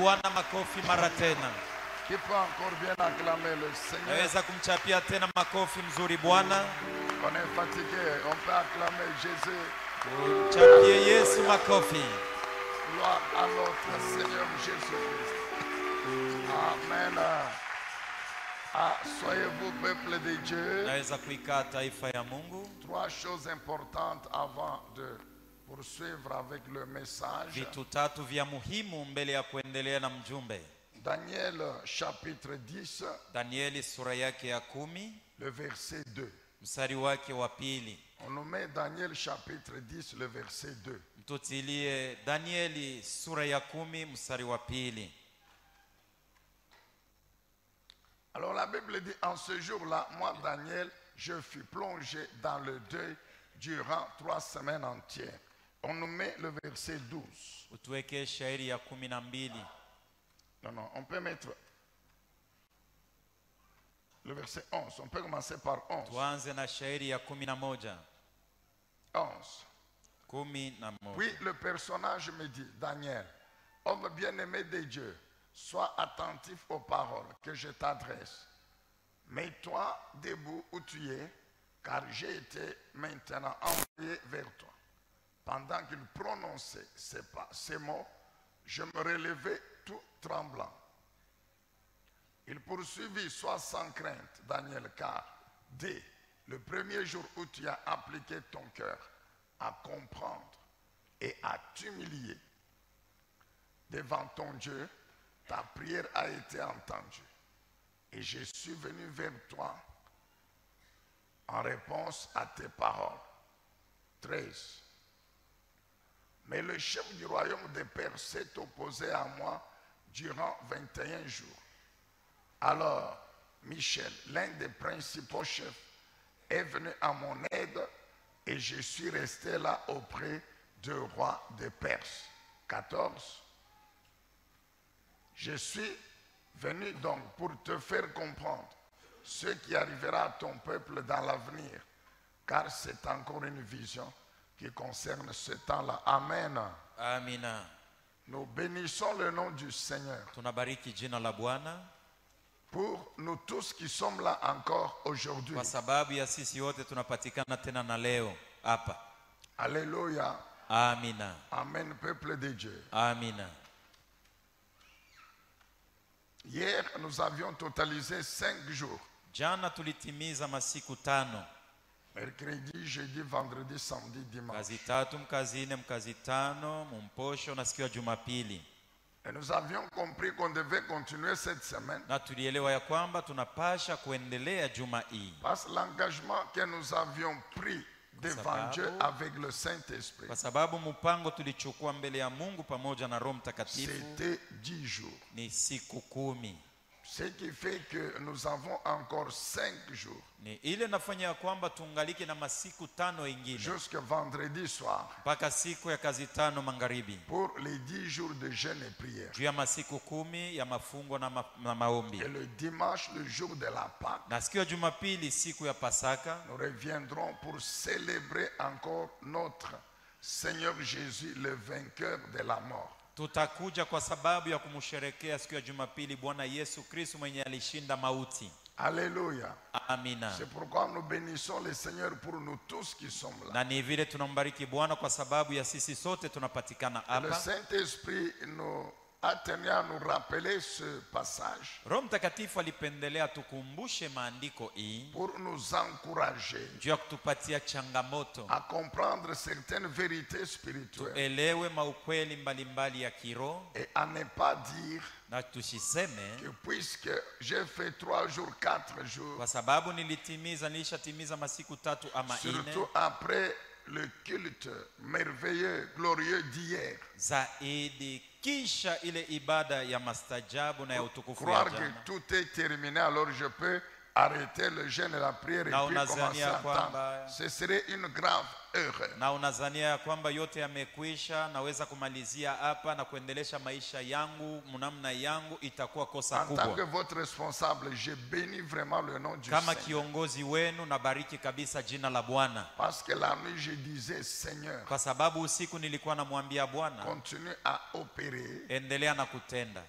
Bwana makofi mara tena. Qui peut encore bien acclamer le Seigneur? Naweza kumchapia tena makofi mzuri Bwana. On est fatigué, on peut acclamer Jésus. Kumchapie Yesu makofi. Gloire à notre Seigneur Jésus-Christ. Amen. Soyez-vous peuple de Dieu. Naweza kuikaa taifa ya Mungu. Trois choses importantes avant de poursuivre avec le message. Vitu tatu vya muhimu mbele ya kuendelea na mjumbe. Daniel chapitre 10. Danieli sura yake ya 10. Le verset 2. Mstari wake wa pili. On nous met Daniel chapitre 10 le verset 2. Mtutilie Danieli sura ya 10 mstari wa pili. Alors la Bible dit, en ce jour-là, moi Daniel, je fus plongé dans le deuil durant 3 semaines entières. On nous met le verset 12. Utuweke shairi ya 12. Non, on peut mettre le verset 11. On peut commencer par 11. Tuanze na shairi ya 11. 11. 11. Puis le personnage me dit, Daniel, homme bien-aimé de Dieu, sois attentif aux paroles que je t'adresse. Mets-toi debout où tu es, car j'ai été maintenant envoyé vers toi. Pendant qu'il prononçait ces mots, je me relevai tout tremblant. Il poursuivit, sois sans crainte, Daniel, car dès le premier jour où tu as appliqué ton cœur à comprendre et à t'humilier devant ton Dieu, ta prière a été entendue. Et je suis venu vers toi en réponse à tes paroles. 13. Mais le chef du royaume de Perse s'est opposé à moi durant 21 jours. Alors, Michel, l'un des principaux chefs, est venu à mon aide et je suis resté là auprès du roi de Perse. 14. Je suis venu donc pour te faire comprendre ce qui arrivera à ton peuple dans l'avenir, car c'est encore une vision qui concerne ce temps-là. Amen. Amina. Nous bénissons le nom du Seigneur. Tunabariki jina la Bwana. Pour nous tous qui sommes là encore aujourd'hui. Kwa sababu ya sisi wote tunapatikana tena na leo hapa. Alléluia. Amina. Amen, peuple de Dieu. Amina. Hier, nous avions totalisé 5 jours. Jana tulitimiza masiku 5. Mercredi, jeudi, vendredi, samedi, dimanche. Kazi 3, mkazi 4, mkazi 5, mumposho na siku ya Jumapili. Et nous avions compris qu'on devait continuer cette semaine. Na tulielewa ya kwamba tunapasha kuendelea juma hii. Parce que l'engagement que nous avions pris devant Dieu avec le Saint-Esprit. Kwa sababu mpango tulichukua mbele ya Mungu pamoja na Roho Mtakatifu. C'était 10 jours. Ni siku 10. Ce qui fait que nous avons encore 5 jours. Ni ile nafanya kwamba tuungalike na masiku 5 ingine. Jusqu'à vendredi soir. Mpaka siku ya kazi 5 magharibi. Pour les 10 jours de jeûne et prière. Juu ya masiku 10 ya mafungo na maombi. Et le dimanche, le jour de la Pâque. Na siku ya Jumapili siku ya Pasaka. Nous reviendrons pour célébrer encore notre Seigneur Jésus, le vainqueur de la mort. Tutakuja kwa sababu ya kumsherekea siku ya Jumapili Bwana Yesu Kristo mwenye alishinda mauti. Alléluia. Amina. C'est pourquoi nous bénissons le Seigneur pour nous tous qui sommes là. Na ni vile tunambariki Bwana kwa sababu ya sisi sote tunapatikana hapa. Le Saint-Esprit nous a tenu à nous rappeler ce passage. Roho Mtakatifu alipendelea tukumbushe maandiko hii pour nous encourager juu ya kutupatia changamoto à comprendre certaines vérités spirituelles. Elewe maukweli mbalimbali ya kiroho. Et à ne pas dire na tusiseme que puisque j'ai fait 3 jours, 4 jours, kwa sababu nilishatimiza masiku 3 ama 4, surtout après le culte merveilleux, glorieux d'hier, zaidi kisha ile ibada ya mastajabu na ya utukufu ya croire jana, que tout est terminé, alors je peux arrêter le jeûne et la prière et Na puis commencer unazania à kwamba- attendre. Ce serait une grave erreur. na unazania ya kwamba yote yamekwisha, naweza kumalizia hapa na kuendelesha maisha yangu mnamna yangu, itakuwa kosa En tant que kubwa. votre responsable, je bénis vraiment le nom du Kama Seigneur. kiongozi wenu nabariki kabisa jina la Bwana, Parce que la nuit, je disais, Seigneur, kwa sababu usiku nilikuwa namwambia Bwana, continue à opérer endelea na kutenda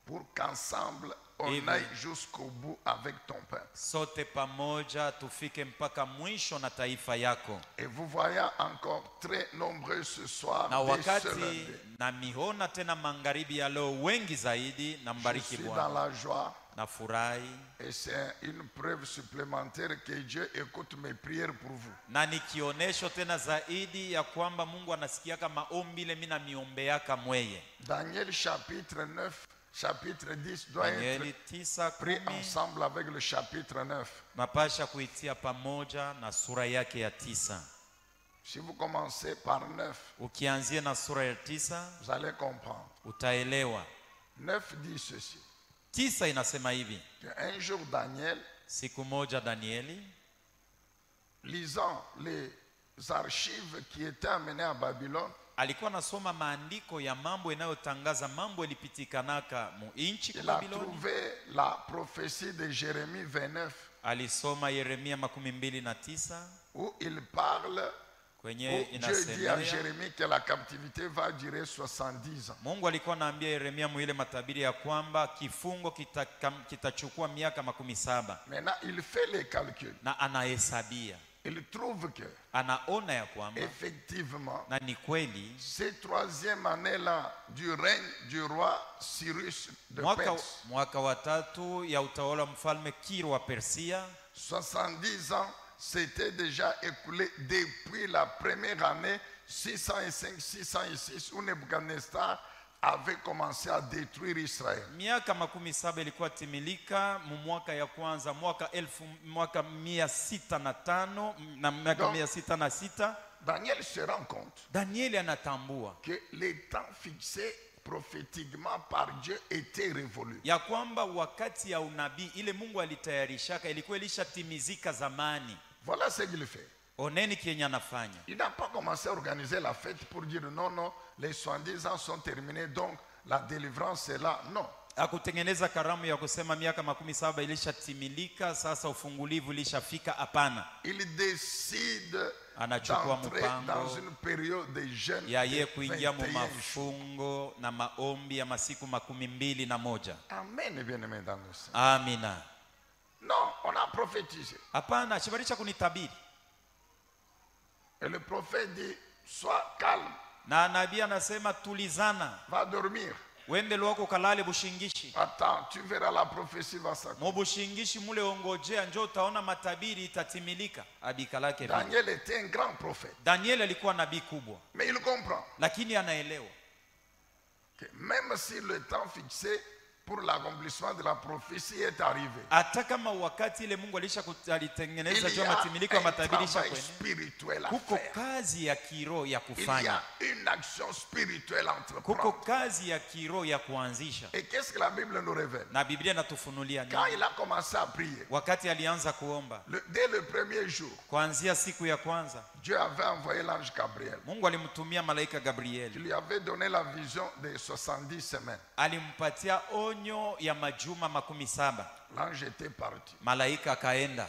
pour qu'ensemble, on Amen. aille jusqu'au bout avec ton peuple. sote pamoja, tufike mpaka mwisho na taifa yako. Et vous voyez encore très nombreux ce soir. Na dès ce wakati lundi. na mihona tena magharibi ya leo wengi zaidi, na Je mbariki suis dans Bwana la joie na furahi, et c'est une preuve supplémentaire que Dieu écoute mes prières pour vous. na ni kionesho tena zaidi ya kwamba Mungu anasikiaka maombi ile mimi namiombeyaka mweye. Daniel chapitre 9, chapitre 10 doit Danieli être 9:10 pris ensemble avec le chapitre 9. napasha kuitia pamoja na sura yake ya 9. Si vous commencez par 9, Ukianzia na sura ya 9 vous allez comprendre. utaelewa. 9 dit ceci. 9 inasema hivi: Un jour, Daniel, siku moja Danieli lisant les archives qui étaient amenées à Babylone, alikuwa anasoma maandiko ya mambo yanayotangaza mambo yalipitikanaka mu inchi kwa il a Babiloni. trouvé la prophétie de Jérémie 29 Alisoma Yeremia 29 où il parle, kwenye où Dieu dit à inasemea, Jérémie que la captivité va durer 70 ans. Mungu alikuwa anaambia Yeremia mwile matabiri ya kwamba kifungo kitachukua miaka 70, Maintenant, il fait les calculs. na anahesabia, Il trouve que, anaona ya kwamba effectivement, na ni kweli cette troisième année-là du règne du roi Cyrus de Perse, mwaka wa 3 ya utawala wa mfalme Kiro wa Persia, 70 ans s'étaient déjà écoulés depuis la première année 605-606 où Nebuchadnezzar avait commencé à détruire Israël. miaka 70 ilikuwa timilika mu mwaka ya kwanza, mwaka 605 na miaka Donc, 606. Daniel se rend compte Danieli anatambua que les temps fixés prophétiquement par Dieu étaient révolus. ya kwamba wakati ya unabii ile Mungu alitayarishaka ilikuwa ilishatimizika zamani. Voilà ce qu'il fait. Oneni kienye anafanya. Il n'a pas commencé à organiser la fête pour dire non, non, les 70 ans sont terminés, donc la délivrance est là. Non. Hakutengeneza karamu ya kusema miaka 70 ilishatimilika, sasa ufungulivu ilishafika. Hapana, Il décide anachukua d'entrer dans mpango une période de jeûne ya ye de kuingia mu 21 jours. mafungo na maombi ya masiku 21. Amen, bien-aimés dans le Seigneur. Amina. Non, on a prophétisé. Hapana, chibarisha kunitabiri. Et le prophète dit, sois calme, Na nabii anasema tulizana, va dormir. wende lwako kalale bushingishi. Attends, tu verras la prophétie va s'accomplir. Mu bushingishi mule ongojea, njoo utaona matabiri itatimilika. Abikalake vile. Daniel était un grand prophète. Daniel alikuwa nabii kubwa, Mais il comprend lakini anaelewa que même si le temps fixé pour l'accomplissement de la prophétie est arrivé, hata kama wakati ile Mungu alitengeneza il y juu ya a matimiliki wa un matabirisha travail kwenye spirituel à kuko faire. kazi ya kiroho ya Il y kufanya, a une action spirituelle à kuko entreprendre. kazi ya kiroho ya kuanzisha. Et qu'est-ce que la Bible nous révèle? Na Biblia inatufunulia Quand nini? il a commencé à prier, Wakati alianza kuomba, dès le premier jour, kuanzia siku ya kwanza, Dieu avait envoyé l'ange Gabriel. Mungu alimtumia malaika Il Gabrieli, lui avait donné la vision des 70 semaines. alimpatia onyo ya majuma 70. L'ange était parti. Malaika akaenda,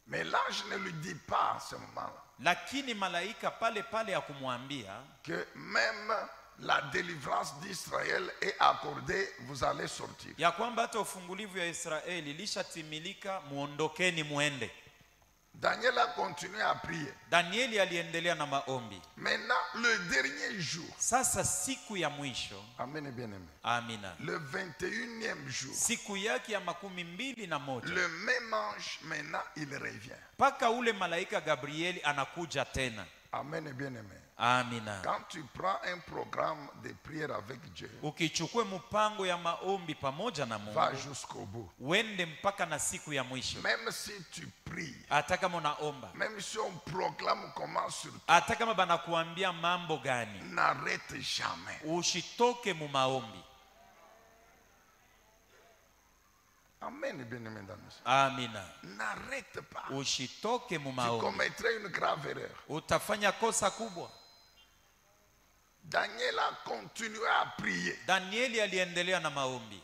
Mais l'ange ne lui dit pas à ce moment-là lakini malaika pale pale ya kumwambia que même la délivrance d'Israël est accordée, vous allez sortir. ya kwamba hata ufungulivu ya Israeli lishatimilika, muondokeni muende. Daniel a continué à prier. Danieli aliendelea na maombi. Maintenant, le dernier jour, Sasa siku ya mwisho, amen et bien-aimé, amina, le 21e jour, siku yake ya 21, le même ange, maintenant, il revient. mpaka ule malaika Gabrieli anakuja tena. Amen et bien-aimé. Amina. Quand tu prends un programme de prière avec Dieu, Ukichukue mpango ya maombi pamoja na va Mungu, jusqu'au bout. uende mpaka na siku ya mwisho. Même si tu pries, Hata kama unaomba, même si on proclame comment sur toi, hata kama banakuambia mambo gani, n'arrête jamais. ushitoke mu maombi. Amen, bien-aimé dans le Seigneur. Amina. N'arrête pas. Ushitoke mu Tu maombi. commettrais une grave erreur. Utafanya kosa kubwa. Daniel a continué à prier. Danieli aliendelea na maombi.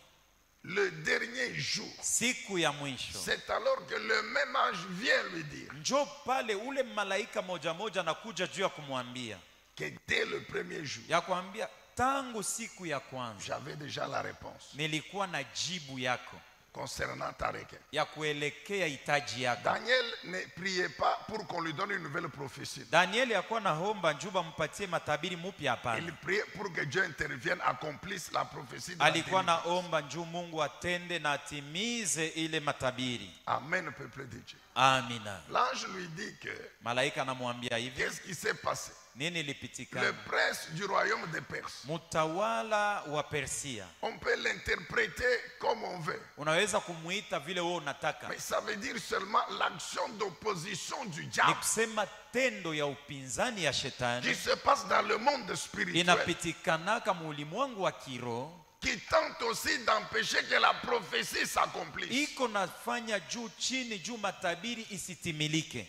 Le dernier jour, Siku ya mwisho. c'est alors que le même ange vient lui dire Njo pale ule malaika moja moja nakuja juu ya kumwambia. que dès le premier jour, Ya kuambia tangu siku ya kwanza j'avais déjà la réponse nilikuwa na jibu yako concernant ta requête. ya kuelekea hitaji yako. Daniel ne priait pas pour qu'on lui donne une nouvelle prophétie. Danieli hakuwa naomba njuba mpatie matabiri mupya, Il hapana. priait pour que Dieu intervienne, accomplisse la prophétie de la Alikuwa délivrance. naomba njuu Mungu atende na atimize ile matabiri. Amen, peuple de Dieu. Amina. L'ange lui dit que Malaika anamwambia hivi, qu'est-ce qui s'est passé? nini Le ilipitikana? prince du royaume de Perse. Mutawala wa Persia. On peut l'interpréter comme on veut. Unaweza kumuita vile wewe unataka. Mais ça veut dire seulement l'action d'opposition du Ni diable kusema tendo ya upinzani ya qui shetani se passe dans le monde spirituel, inapitikanaka mu ulimwengu wa kiroho, qui tente aussi d'empêcher que la prophétie s'accomplisse, iko nafanya juu chini juu matabiri isitimilike,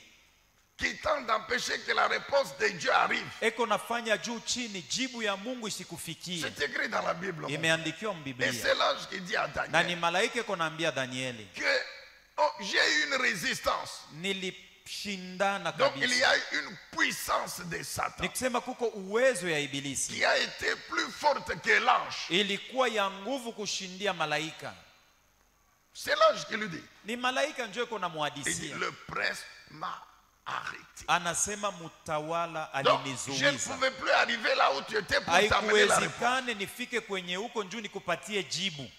qui tente d'empêcher que la réponse de Dieu arrive. iko nafanya juu chini jibu ya Mungu isikufikie. C'est écrit dans la Bible. mon frère. Imeandikiwa Et mbiblia. c'est l'ange qui dit à Na ni Daniel malaika iko naambia Danieli, que oh, j'ai eu une résistance. nilishindana Donc il y kabisa. a une puissance de Satan Ni kusema kuko uwezo ya ibilisi qui a été plus forte que l'ange. ilikuwa ya nguvu kushindia malaika. C'est l'ange qui lui dit. Ni malaika njo iko Il dit, namwadisia, le prince m'a arrêté. anasema mutawala Donc, je ne alinizuiza, pouvais plus arriver là où tu étais pour t'amener la réponse. haikuwezekane nifike kwenye huko njuu nikupatie jibu.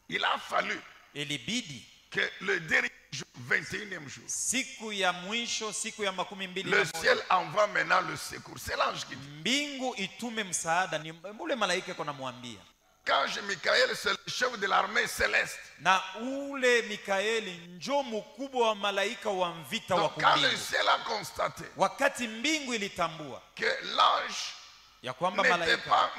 Il a fallu Ilibidi que le dernier jour, 21e jour, siku ya mwisho, siku ya 21 le ciel envoie maintenant le secours. C'est l'ange qui dit. mbingu itume msaada. Ni ule malaika iko namwambia, Quand Michael, c'est le chef de l'armée céleste. na ule Mikaeli njo mkubwa wa malaika wa mvita wa Donc quand le kumbingu. ciel a constaté Wakati mbingu ilitambua que l'ange ya kwamba n'avait malaika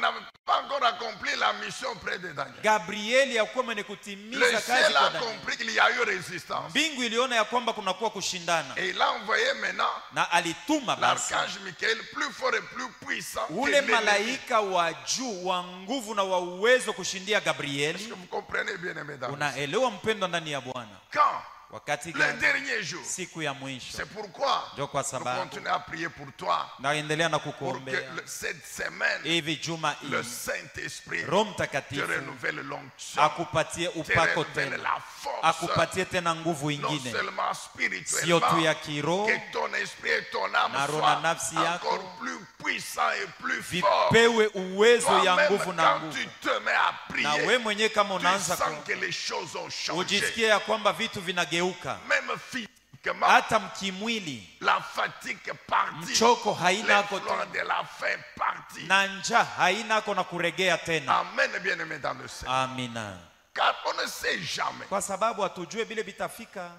pas encore accompli la mission auprès de Daniel, Gabrieli yakuwa mwenye le kutimiza kazi ciel kwa a Danieli, compris qu'il y a eu résistance. mbingu iliona ya kwamba kunakuwa kushindana, Et il a envoyé maintenant na alituma basi l'archange Michael plus fort et plus puissant que ule l'ennemi. malaika wa juu wa nguvu na wa uwezo kushindia Est-ce que Gabrieli. vous comprenez bien, aimé dans le Seigneur? Unaelewa mpendwa ndani ya Bwana? Quand Wakati le gani? dernier jour, Siku ya mwisho. c'est pourquoi Ndio kwa nous sababu continuons à prier pour toi, naendelea na pour que kukuombea cette semaine, hivi juma le hii Saint-Esprit Roho te Mtakatifu renouvelle l'onction, akupatie te upako renouvelle tena, la force, akupatie tena nguvu non ingine, seulement sio spirituellement, tu ya kiroho, que ton esprit et ton âme na roho na soient nafsi yako encore plus puissants et plus forts. vipewe uwezo ya Toi-même, nguvu na quand nguvu. tu te mets à Na we prier, mwenyewe kama tu unaanza sens que les choses ont changé. ujisikie ya kwamba vitu vinageuka, Même physiquement, hata mkimwili la fatigue partie, mchoko hainako l'effort tena de la faim partie. na njaa hainako na kuregea tena. Amen, bien-aimé dans le Seigneur. Amina. Car on ne sait jamais. Kwa sababu hatujue vile vitafika,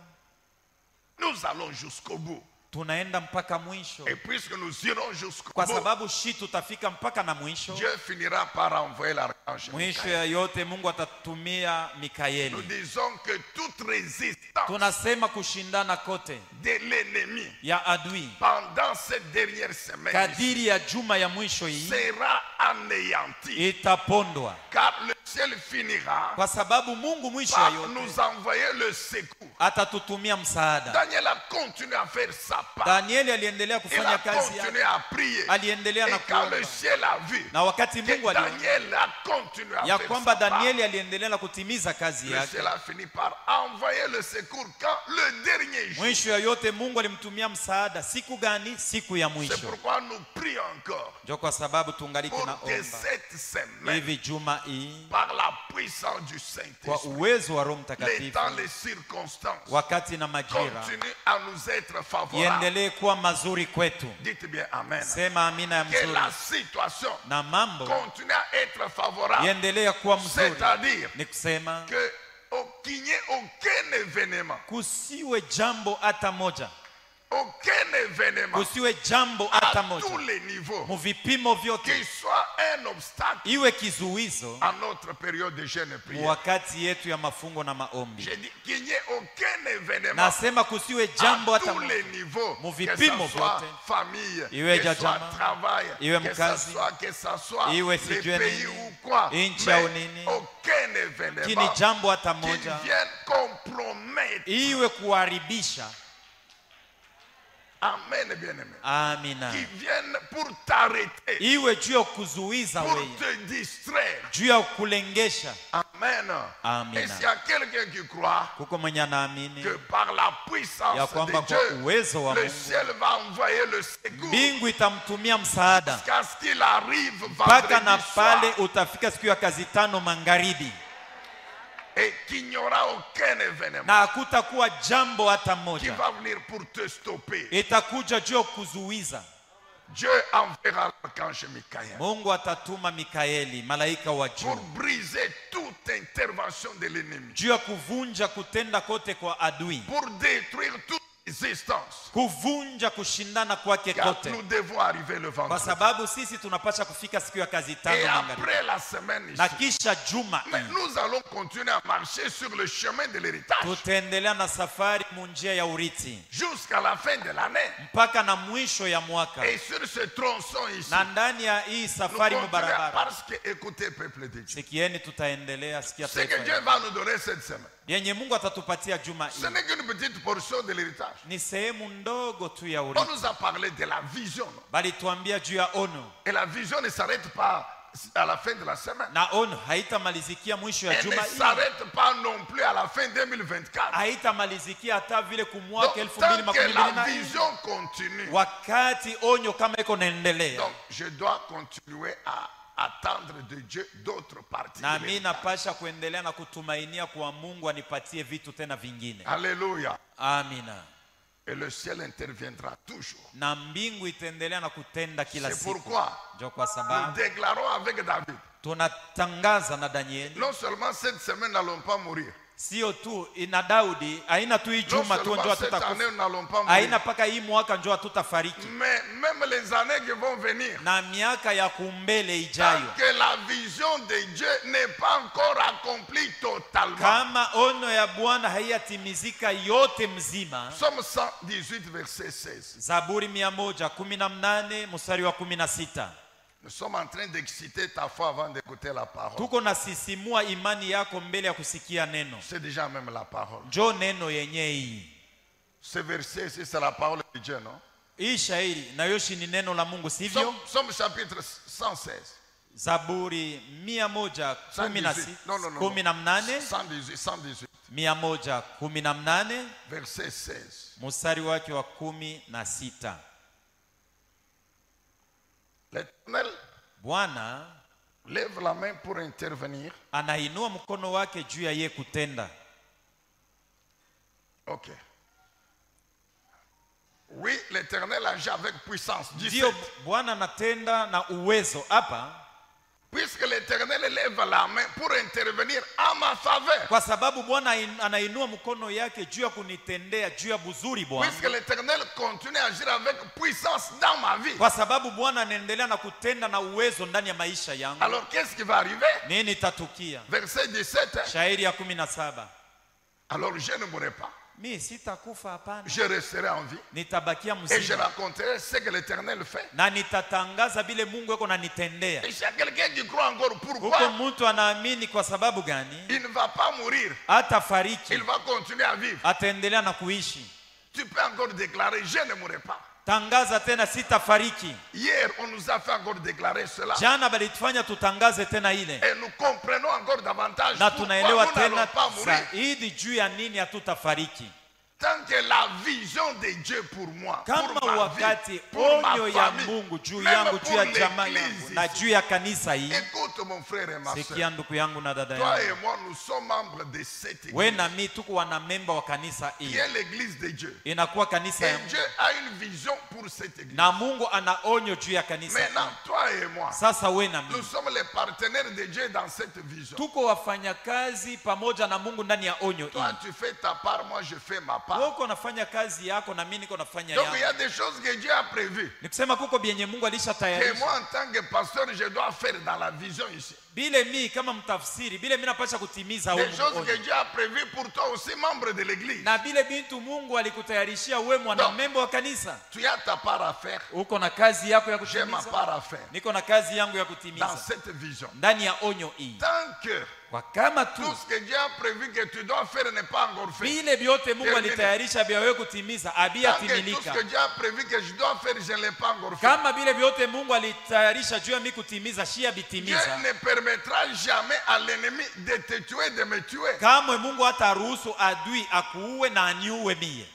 Nous allons jusqu'au bout. tunaenda mpaka mwisho, Et puisque nous irons jusqu'au kwa bout, sababu shi tutafika mpaka na mwisho. Dieu finira par envoyer l'archange Mwisho Michael. ya yote Mungu atatumia Nous Mikaeli. disons que toute résistance Tunasema kushindana kote de l'ennemi ya adui pendant cette dernière semaine kadiri ya juma ya mwisho hii sera anéantie. itapondwa, Car le ciel finira kwa sababu Mungu mwisho ya par yote nous envoyer le secours. atatutumia msaada. Daniel a continué à faire sa part. Danieli aliendelea Il kufanya a kazi continué yake, à prier. aliendelea na Et quand kuomba, le ciel a vu na wakati que Mungu aliona Daniel a continué à ya faire kwamba sa part, Danieli aliendelea na kutimiza kazi le yake, ciel a fini par envoyer le secours quand le dernier jour. mwisho ya yote Mungu alimtumia msaada. Siku gani? Siku ya C'est mwisho. pourquoi nous prions encore Ndio kwa sababu tungaliki pour que naomba cette semaine, hivi juma hii par la puissance du kwa Saint-Esprit, uwezo wa Roho les Mtakatifu, temps, les circonstances wakati na majira continuent à nous être favorables. iendelee kuwa mazuri kwetu. Dites bien Amen. Sema amina ya Que mzuri, la situation na mambo continue à être favorable. iendelee kuwa mzuri. C'est-à-dire Ni kusema qu'il n'y ait aucun événement kusiwe jambo hata moja aucun événement kusiwe jambo hata à moja tous les niveaux muvipimo vyote qui soit un obstacle iwe kizuizo à notre période de jeûne et prière. wakati yetu ya mafungo na maombi. J'ai dit qu'il n'y ait aucun événement Nasema kusiwe jambo à hata tous moja les niveaux, que muvipimo ce soit vyote, famille, iwe que ce soit jama, travail, iwe que mkazi, ce soit iwe les sijue pays nini, ou quoi, nchi mais au nini, aucun kini événement jambo hata qui moja vienne compromettre. iwe kuharibisha. Amen, bien-aimé. Amina. Qui viennent pour t'arrêter, Iwe juu ya kuzuiza pour wewe, te distraire. juu ya kulengesha. Amen. Amina. Et s'il y a quelqu'un qui croit Kuko mwenye anaamini que par la puissance ya kwamba de kwa Dieu, uwezo wa le Mungu ciel va envoyer le secours mbingu itamtumia msaada jusqu'à ce qu'il arrive mpaka na vendredi pale soir, utafika siku ya kazi tano magharibi, et qu'il n'y aura aucun événement na hakutakuwa jambo hata qui moja va venir pour te stopper. itakuja juu ya kuzuiza. Dieu enverra l'archange Michael Mungu atatuma Mikaeli, malaika wa pour juu, briser toute intervention de l'ennemi, juu ya kuvunja kutenda kote kwa adui, pour détruire toute résistance. kuvunja kushindana kwake Car kote, nous devons arriver le kwa vendredi. sababu sisi tunapasha kufika siku ya kazi Et tano magharibi, après la semaine na ici, kisha juma mais hii nous allons continuer à marcher sur le chemin de l'héritage tutaendelea na safari munjia ya urithi jusqu'à la fin de l'année. mpaka na mwisho ya mwaka. Et sur ce tronçon ici, Na ndani ya hii nous safari continuons mubarabara, parce que, écoutez, peuple de Dieu, sikieni, tutaendelea. Sikia ce taifa que Dieu hili. va nous donner cette semaine, Yenye Mungu atatupatia juma ce hii n'est qu'une petite portion de l'héritage. ni sehemu ndogo tu ya On urithi, nous a parlé de la vision, non? bali tuambia juu ya ono, Et la vision ne s'arrête pas à la fin de la semaine. na ono haitamalizikia mwisho ya Elle ne juma hii, s'arrête pas non plus à la fin 2024. haitamalizikia hata vile kumwaka Donc, tant que 2024. la vision continue, Wakati onyo kama iko naendelea, donc je dois continuer à attendre de Dieu d'autres parties. na de mimi l'héritage. napasha kuendelea na kutumainia kwa Mungu anipatie vitu tena vingine. Alléluia. Amina. Et le ciel interviendra toujours. Na mbingu itaendelea na kutenda kila C'est siku. pourquoi Ndio kwa nous sababu déclarons avec David, tunatangaza na Danieli, non seulement cette semaine n'allons pas mourir, sio tu ina Daudi, haina tu hii non juma tu seulement njoo cette année tutakufa, nous n'allons pas haina mourir, paka hii mwaka njoo tutafariki, mais même les années qui vont venir, na miaka ya kumbele tant ijayo, que la vision de Dieu n'est pas encore accomplie totalement. kama ono ya Bwana haiyatimizika yote mzima. Psaume 118, verset 16. Zaburi 118 mstari wa 16. Nous sommes en train d'exciter ta foi avant d'écouter la parole. Tuko nasisimua imani yako mbele ya kusikia neno. C'est déjà même la parole. Njoo neno yenye hii. Ce verset ici, c'est la parole de Dieu, non? Hii shairi na yoshi ni neno la Mungu, sivyo? Psaume chapitre 116. Zaburi 118 Non, non, non. 18 118. 118 Verset 16. mstari wake wa 16. L'Éternel Bwana lève la main pour intervenir. anainua mkono wake juu ya yeye kutenda. Ok. Oui, l'Éternel agit avec puissance. 17. Ndio Bwana anatenda na uwezo hapa, Puisque l'Éternel lève la main pour intervenir en ma faveur. kwa sababu Bwana anainua mkono yake juu ya kunitendea, juu ya buzuri Bwana. Puisque l'Éternel continue à agir avec puissance dans ma vie. Kwa sababu Bwana anaendelea na kutenda na uwezo ndani ya maisha yangu. Alors qu'est-ce qui va arriver? Nini itatukia? Verset 17. Shairi ya 17. Alors je ne mourrai pas. Mimi sitakufa, hapana. Je resterai en vie. Nitabakia Et je mzima. raconterai ce que l'Éternel fait. Na nitatangaza vile Mungu yako nanitendea. Et s'il y a quelqu'un qui croit encore, Huko pourquoi? mtu anaamini kwa sababu gani? Il ne va pas mourir. Hatafariki, Il va continuer à vivre. ataendelea na kuishi. Tu peux encore déclarer, je ne mourrai pas. Tangaza tena, sitafariki. Hier, on nous a fait encore déclarer cela. Jana balitufanya tutangaze tena ile. Et nous comprenons encore davantage Na pourquoi tunaelewa nous tena n'allons pas mourir. zaidi juu ya nini hatutafariki. Tant que la vision de Dieu pour moi, Kama pour ma wakati vie, pour ma onyo ya famille, Mungu juu même yangu, pour juu ya jamaa l'église yangu na ici. juu ya kanisa hii. Écoute mon frère et ma soeur. Sikia ndugu yangu na dada Toi et yangu, moi, nous sommes membres de cette we église na mimi tuko wana memba wa kanisa qui hii, est l'église de Dieu. inakuwa kanisa Et ya Dieu a une vision pour cette église. na Mungu ana onyo juu ya kanisa. Maintenant, toi et moi, Sasa we na nous mimi sommes les partenaires de Dieu dans cette vision. tuko wafanyakazi pamoja na Mungu ndani ya onyo Toi, hii. tu fais ta part, moi, je fais ma part. part. Uko nafanya kazi yako na mimi niko nafanya Donc il y yangu. a des choses que Dieu a prévues. Nikusema kuko bienye Mungu Que alishatayarisha. moi, en tant que pasteur, je dois faire dans la vision ici. Bile mi kama mtafsiri, bile mimi napasha kutimiza Des huko. choses que Dieu a prévues pour toi aussi, membre de l'église. Na bile bintu Mungu alikutayarishia wewe mwanamemba wa kanisa. Tu as ta part à faire. Uko na kazi yako ya J'ai ma kutimiza. part à faire. Niko na kazi yangu ya Dans kutimiza cette vision. ndani ya onyo hii. Tant que Kwa kama tu tout ce que Dieu a prévu que tu dois faire n'est pas encore fait. vile vyote Mungu Termine. alitayarisha vya wewe kutimiza Tant que tout ce abiyatimilika. que Dieu a prévu que je dois faire, je ne l'ai pas encore fait. Kama vile vyote Mungu alitayarisha juu ya mimi kutimiza, shia Dieu bitimiza. ne permettra jamais à l'ennemi de te tuer, de me tuer. Kamwe Mungu hataruhusu adui akuue na aniue mie.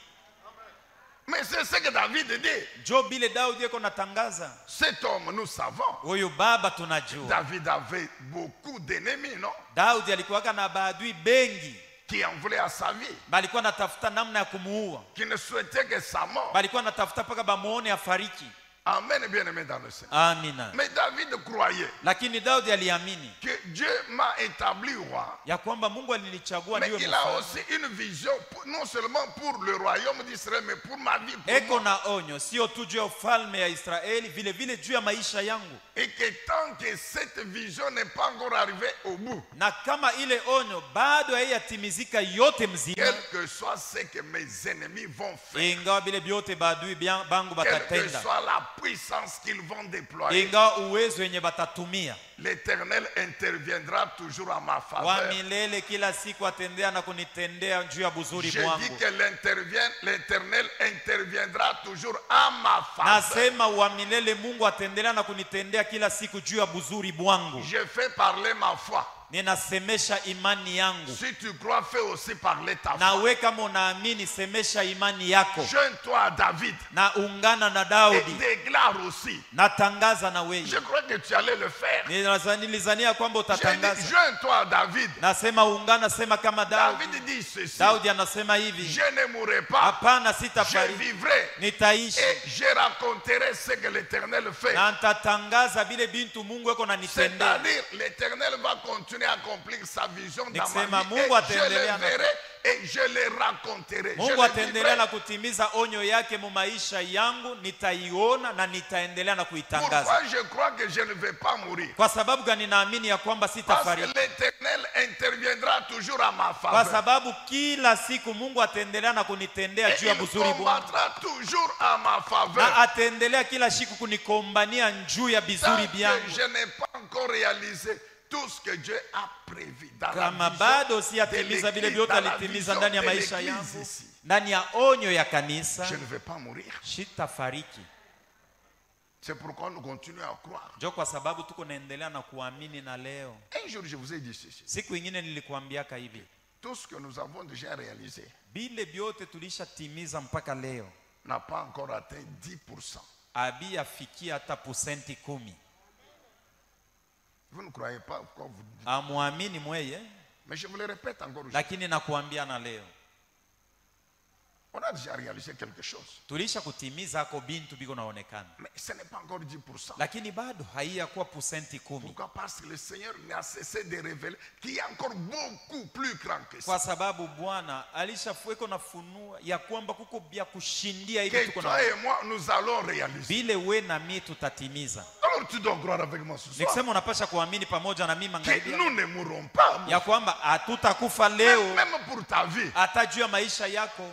Mais c'est ce que David dit. Jo bile Daudi yeko natangaza. Cet homme, nous savons. Huyu baba tunajua. David avait beaucoup d'ennemis, non? Daudi alikuwaka na baadui bengi. Qui en voulaient à sa vie. Balikuwa natafuta namna ya kumuua. Qui ne souhaitaient que sa mort. Balikuwa natafuta paka bamuone afariki. Amen, bien-aimé dans le Seigneur. Amina. Mais David croyait Lakini Daudi aliamini que Dieu m'a établi roi. ya kwamba Mungu alinichagua Mais niwe il a mfalme. aussi une vision, non seulement pour le royaume d'Israël, mais pour ma vie. Pour Eko moi. na onyo sio tu juu ya ufalme ya Israeli, vile vile juu ya maisha yangu. Et que tant que cette vision n'est pas encore arrivée au bout, Na kama ile onyo bado haiyatimizika yote mzima, quel que soit ce que mes ennemis vont faire, ingawa vile vyote baadui bangu quelle que batatenda, soit la puissance qu'ils vont déployer, ingawa uwezo wenye batatumia, l'Éternel interviendra toujours en ma wa faveur. milele kila siku atendea na kunitendea juu ya buzuri Je mwangu. dis que l'Éternel interviendra toujours en ma faveur. Nasema wa milele Mungu atendelea na kunitendea kila siku juu ya buzuri bwangu. Je fais parler ma foi. Ninasemesha imani yangu. Si tu crois, fais aussi parler ta Na foi. we kama unaamini, semesha imani yako. Joins-toi à David Na ungana na et Daudi. déclare aussi. Natangaza na wewe. Je crois que tu allais le faire. Nilizania kwamba J'ai dit, utatangaza. joins-toi à David. Nasema ungana, sema kama Daudi. David dit ceci. Daudi anasema hivi, Je ne mourrai pas. hapana Je sitafariki, vivrai. nitaishi Et je raconterai ce que l'Éternel fait. na nitatangaza vile bintu Mungu eko nanitendea. C'est-à-dire, l'Éternel va continuer à accomplir sa vision dans Nikisema ma vie. Mungu Et je ataendelea le na- verrai et je le raconterai. Je Mungu le ataendelea na vivrai. kutimiza onyo yake mu maisha yangu, nitaiona na nitaendelea na kuitangaza. Pourquoi je crois que je ne vais pas mourir? Kwa sababu gani naamini ya kwamba Parce que sitafariki? l'Éternel interviendra toujours à ma Kwa faveur. sababu kila siku Mungu ataendelea na kunitendea Et juu ya il buzuri bwangu, combattra toujours à ma faveur. na ataendelea kila siku kunikombania juu ya Tant bizuri que byangu. je n'ai pas encore réalisé tout ce que Dieu a prévu dans la Kama vision bado de siyatimiza vile l'Église, vyote dans la alitimiza vision ndani ya de maisha l'Église yangu, ici. ndani ya onyo ya kanisa, Je ne vais pas mourir. sitafariki. C'est pourquoi nous continuons à croire. Jo, kwa sababu tuko naendelea na kuamini. Na leo Un jour, je vous ai dit ceci. siku ingine nilikuambiaka hivi, Tout ce que nous avons déjà réalisé vile vyote tulishatimiza mpaka leo n'a pas encore atteint 10%. abiyafikia hata pusenti 10. Vous ne croyez pas pourquoi vous dites. Amwamini mweye, Mais je vous le répète encore aujourd'hui. lakini nakuambia na leo On a déjà réalisé quelque chose. tulisha kutimiza ako bintu biko naonekana, Mais ce n'est pas encore 10%. lakini bado haiyakuwa pusenti 10. Pourquoi? Parce que le Seigneur n'a cessé de révéler qu'il y a encore beaucoup plus grand que ça. Kwa sababu Bwana alishafueko na funua ya kwamba kuko bya kushindia hivi Que tuko toi na et moi, nous allons réaliser. vile we na mimi tutatimiza. Alors tu dois croire avec moi ce soir Nikisema unapasha kuamini pamoja na mimi que magharibi nous ne mourrons pas. ya kwamba hatutakufa leo, Même pour ta vie. hata juu ya maisha yako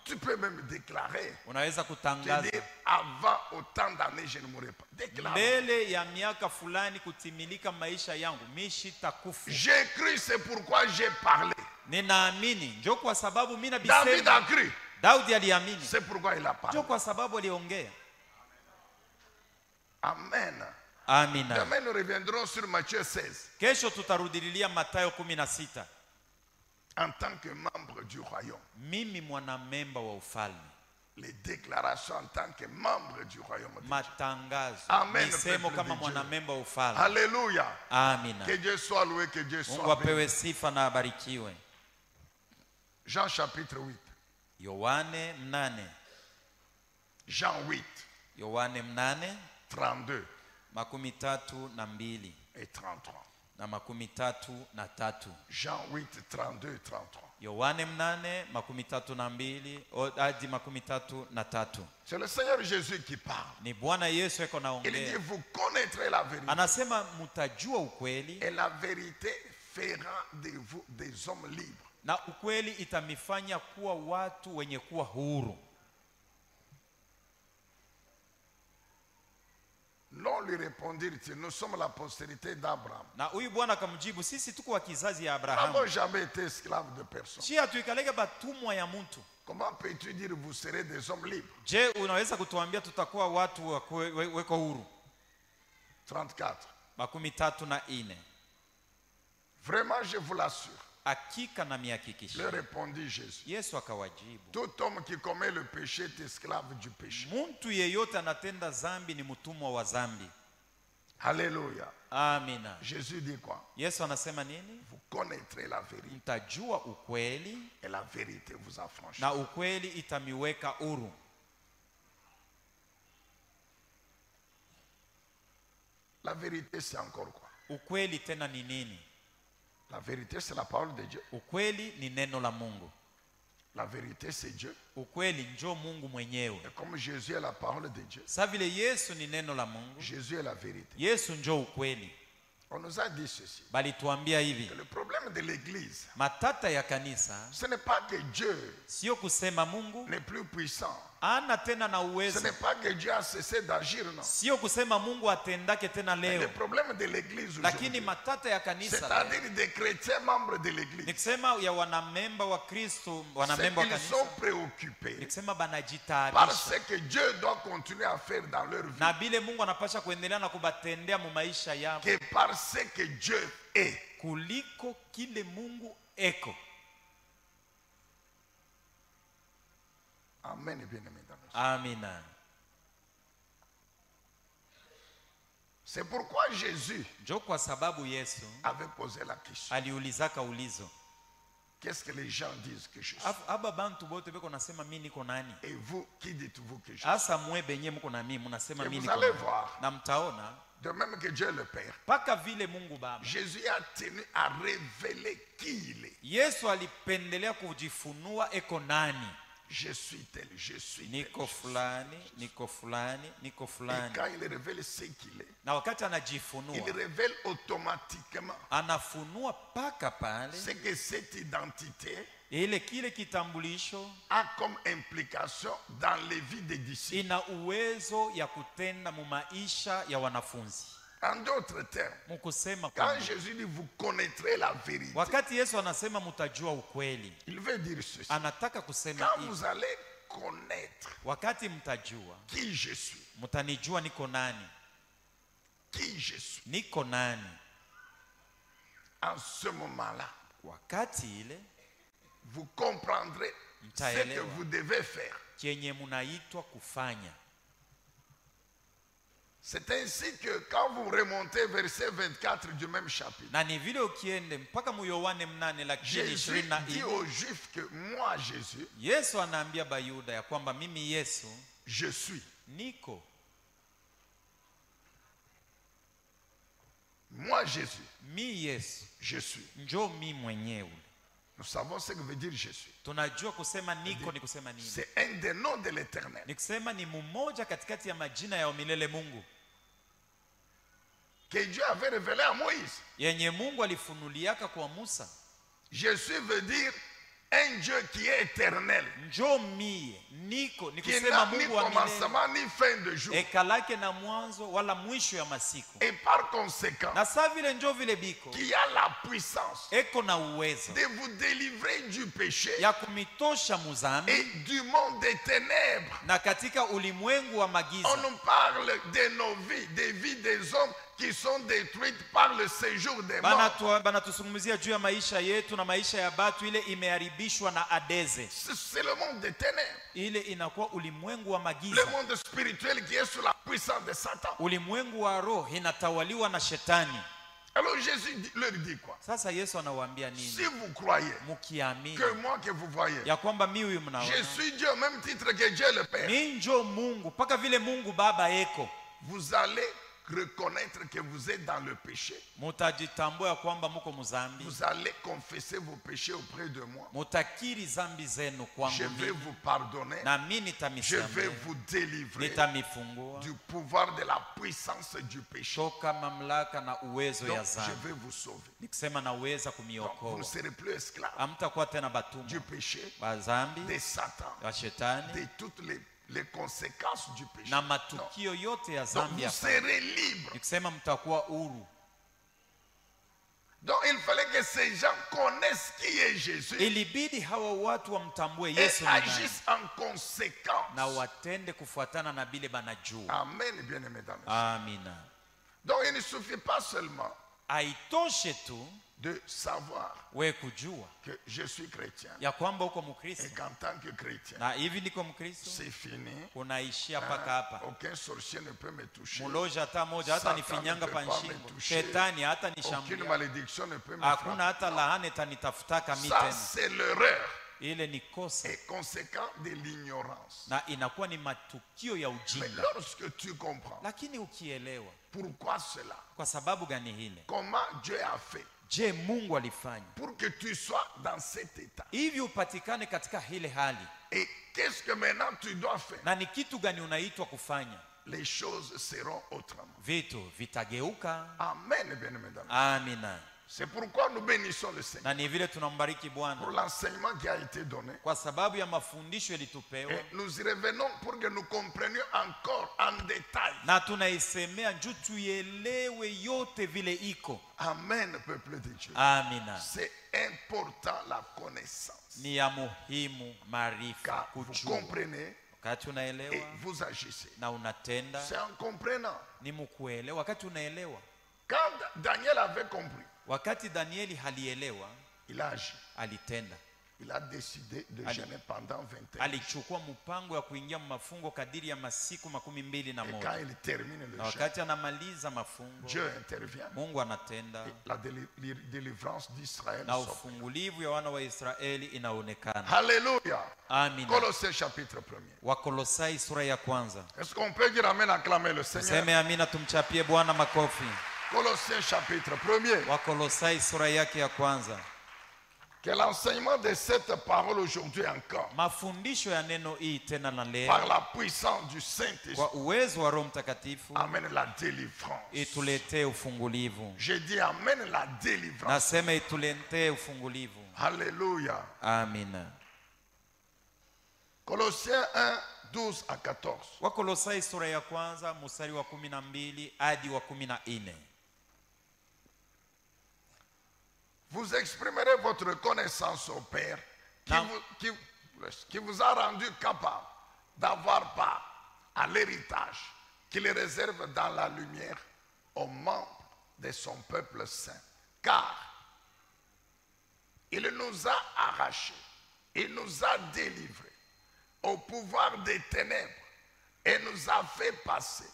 Tu peux même déclarer. unaweza Tu kutangaza dis, avant autant d'années, je ne mourrai pas. Déclare. mbele ya miaka fulani kutimilika maisha yangu mishi takufa. J'ai cru, c'est pourquoi j'ai parlé. Ninaamini, njo kwa sababu mimi David a nabisema. cru, Daudi aliamini, c'est pourquoi il a parlé. njo kwa sababu aliongea. Amen. Amina. Demain, nous reviendrons sur Matthieu 16. Kesho tutarudililia Mathayo 16. En tant que membre du royaume, Mimi mwanamemba wa ufalme, les déclarations en tant que membre du royaume de Dieu. matangazo, Amen, nisemo peuple kama de Dieu. mwanamemba wa ufalme. Alléluia. Amina. Que Dieu soit loué, que Dieu Mungu soit béni. apewe sifa na abarikiwe. Jean chapitre 8. Yohane 8. Jean 8, Yohane 8 32 32 et 33. na 33. Jean 8, 32 et 33. Yohane 8:32 hadi 33. C'est le Seigneur Jésus qui parle. Ni Bwana Yesu eko Il naongea. dit, vous connaîtrez la vérité. Anasema mtajua ukweli Et la vérité fera de vous des hommes libres. na ukweli itamifanya kuwa watu wenye kuwa huru. Non, lui répondirent-ils, nous sommes la postérité d'Abraham. Na huyu Bwana akamjibu, sisi tuko wa kizazi ya Nous Abrahamu. n'avons jamais été esclaves de personne. Si hatuikalege batumwa ya mtu. Comment peux-tu dire vous serez des hommes libres? Je, unaweza kutuambia tutakuwa watu weko huru? 34. 34. Vraiment, je vous l'assure, Hakika na leur mihakikisho. répondit Jésus. Yesu akawajibu, Tout homme qui commet le péché est esclave du péché. muntu yeyote anatenda zambi ni mtumwa wa zambi. Alléluia. Amina. Jésus dit quoi? Yesu anasema nini? Vous connaîtrez la vérité Mtajua ukweli et la vérité vous affranchit. na ukweli itamiweka huru. La vérité, c'est encore quoi? Ukweli tena ni nini? La vérité, c'est la parole de Dieu. Ukweli ni neno la Mungu. La vérité, c'est Dieu. Ukweli njo Mungu mwenyewe. Et comme Jésus est la parole de Dieu, Sa vile Yesu ni neno la Mungu, Jésus est la vérité. Yesu njo ukweli. On nous a dit ceci, Bali tuambia hivi, que le problème de l'église, matata ya kanisa ce n'est pas que Dieu sio kusema Mungu n'est plus puissant. ana tena na Ce uwezo, n'est pas que Dieu a cessé d'agir, non. sio kusema Mungu atendake tena Mais le leo, problème de l'église lakini aujourd'hui, matata ya kanisa leo, c'est-à-dire des chrétiens membres de ni l'église, kusema ya wanamemba wa Kristo, c'est wanamemba wa qu'ils kanisa, sont préoccupés ni kusema par banajitaabisha ce que Dieu doit continuer à faire dans leur vie, na bile Mungu anapasha kuendelea na kubatendea mu maisha yao que par ce que Dieu est. kuliko kile Mungu eko. Amen et bien-aimé dans nos Amina. C'est pourquoi Jésus Njo kwa sababu Yesu avait posé la question. aliulizaka ulizo, Qu'est-ce que les gens disent que je suis? aba bantu bote beko nasema mimi niko nani? Et vous, qui dites-vous que je suis? Asa mwe benye mko na mimi mnasema Et mimi vous niko allez nani? voir, Na mtaona de même que Dieu le Père, paka vile Mungu Baba, Jésus a tenu à révéler qui il est. Yesu alipendelea kujifunua eko nani. Je suis tel, je suis tel. Niko fulani, niko fulani, niko Et fulani. quand il révèle ce qu'il est, Na wakati il anajifunua, révèle automatiquement anafunua paka pale ce que cette identité ile kile kitambulisho a comme implication dans les vies des disciples. ina uwezo ya kutenda mu maisha ya wanafunzi. En d'autres termes, Mukusema quand kwamba, Jésus dit vous connaîtrez la vérité, wakati Yesu anasema mutajua ukweli, il veut dire ceci. anataka kusema Quand hivi, vous allez connaître wakati mtajua, qui je suis, mtanijua niko nani, qui je suis, niko nani. en ce moment-là, Wakati ile vous comprendrez ce que mtaelewa vous devez faire. kenye munaitwa kufanya. C'est ainsi que quand vous remontez verset 24 du même chapitre, Na ni vile ukiende mpaka mu Yohane 8 lakini Jésus 24, dit aux Juifs que moi, Jésus, Yesu anaambia Bayuda ya kwamba mimi Yesu je suis. niko. Moi, Jésus, Mi Yesu je suis. njo mi mwenyewe. Nous savons ce que veut dire je suis. Tunajua kusema niko ni kusema nini? C'est un des noms de l'Éternel. Ni kusema ni mmoja katikati ya majina ya milele Mungu, Que Dieu avait révélé à Moïse. yenye Mungu alifunuliaka kwa Musa. Jésus veut dire un Dieu qui est éternel, Njo mie niko ni qui kusema n'a ni Mungu wa milele, commencement ni fin de jour. ekalake na mwanzo wala mwisho ya masiku, Et par conséquent, na saa vile njo vile biko qui a la puissance eko na uwezo de vous délivrer du péché ya kumitosha muzambi et du monde des ténèbres. na katika ulimwengu wa On magiza. nous parle de nos vies, des vies des hommes qui sont détruites par le séjour des morts. Banatusungumzia juu ya maisha yetu na maisha ya batu, ile imeharibishwa na adeze, C'est le monde des ténèbres. ile inakuwa ulimwengu wa Le magiza. monde spirituel qui est sous la puissance de Satan. Ulimwengu wa roho inatawaliwa na shetani. Alors Jésus leur dit quoi? Sasa Yesu anawaambia Si nini? vous croyez Mukiamini que moi que vous voyez, ya kwamba mi huyu je mnaona suis Dieu au même titre que Dieu le Père, mi njo Mungu mpaka vile Mungu Baba eko, vous allez reconnaître que vous êtes dans le péché. mutajitambua ya kwamba muko muzambi, Vous allez confesser vos péchés auprès de moi. mutakiri zambi zenu Je kwangu vais mimi, vous pardonner. na mimi Je vais nitamisamehe, vous délivrer nitamifungua du pouvoir de la puissance du péché. toka mamlaka na uwezo Donc, ya je zambi. vais vous sauver. Nikisema naweza Donc, vous kumiokoa, ne serez plus esclaves hamtakuwa tena du batumwa péché, wa zambi, de Satan, wa shetani de toutes les conséquences du péché. na Non. matukio yote ya Donc, zambi. vous serez libre. Nikisema mtakuwa huru. Donc, il fallait que ces gens connaissent qui est Jésus Ilibidi hawa watu wamtambue et Yesu ni nani agissent en conséquence. na watende kufuatana na bile banajua. Amen, bien-aimés dans le Seigneur. Amina. Donc, il ne suffit pas seulement Haitoshe tu de savoir we kujua que je suis chrétien ya kwamba uko et Mkristo qu'en tant que chrétien, na hivi niko Mkristo, c'est fini. kunaishia paka hapa. Aucun sorcier ne peut me toucher. Muloja hata moja hata Satan nifinyanga ne peut pas me panshingo, toucher. shetani hata Aucune nishambulia, malédiction ne peut me hakuna frapper. hata lahani tanitafutaka mi Ça, tena. c'est l'erreur Ile ni kosa et conséquent de l'ignorance. na inakuwa ni matukio ya Mais ujinga. lorsque tu comprends Lakini ukielewa pourquoi cela, kwa sababu gani hile, comment Dieu a fait je, Mungu alifanya pour que tu sois dans cet état, hivi upatikane katika hile hali, et qu'est-ce que maintenant tu dois faire, na ni kitu gani unaitwa kufanya, les choses seront autrement. vitu vitageuka. Amen, bien-aimés dans le Seigneur. Amina. C'est pourquoi nous bénissons le Seigneur Na ni vile tunambariki pour Bwana l'enseignement qui a été donné. kwa sababu ya mafundisho yalitupewa, Et nous y revenons pour que nous comprenions encore en détail. na tunaisemea juu tuielewe yote vile iko. Amen, peuple de Dieu. Amina. C'est important la connaissance. Ni ya muhimu maarifa, Car vous kujua. comprenez Wakati et unaelewa vous agissez. na unatenda, C'est en comprenant. ni mkuelewa. Wakati unaelewa, Quand Daniel avait compris, wakati Danieli halielewa, il a agi. alitenda, Il a décidé de Ali- jeûner pendant 21 jours. alichukua mpango ya kuingia mafungo kadiri ya masiku 21. Et quand il termine le Na jeûne, wakati anamaliza mafungo, Dieu intervient. Mungu anatenda Et la délivrance d'Israël na s'opère. ufungulivu ya wana wa Israeli inaonekana. Alléluia. Amina. Colossiens chapitre 1er. Wakolosai sura ya kwanza. Est-ce qu'on peut dire amen, acclamer le Seigneur? Tuseme amina, tumchapie Bwana makofi. Colossiens chapitre 1er. Wakolosai sura yake ya kwanza. Que l'enseignement de cette parole aujourd'hui encore, Mafundisho ya neno hii tena na par leo, la puissance du Saint-Esprit, kwa uwezo wa Roho Mtakatifu, amène la délivrance. ituletee ufungulivu. J'ai dit amène la délivrance. Nasema ituletee ufungulivu. Alléluia. Amina. Colossiens 1, 12 à 14. Wakolosai sura ya kwanza mstari wa 12 hadi wa 14. Vous exprimerez votre reconnaissance au Père Non. qui vous a rendu capable d'avoir part à l'héritage qu'il réserve dans la lumière aux membres de son peuple saint. Car il nous a arrachés, il nous a délivrés au pouvoir des ténèbres et nous a fait passer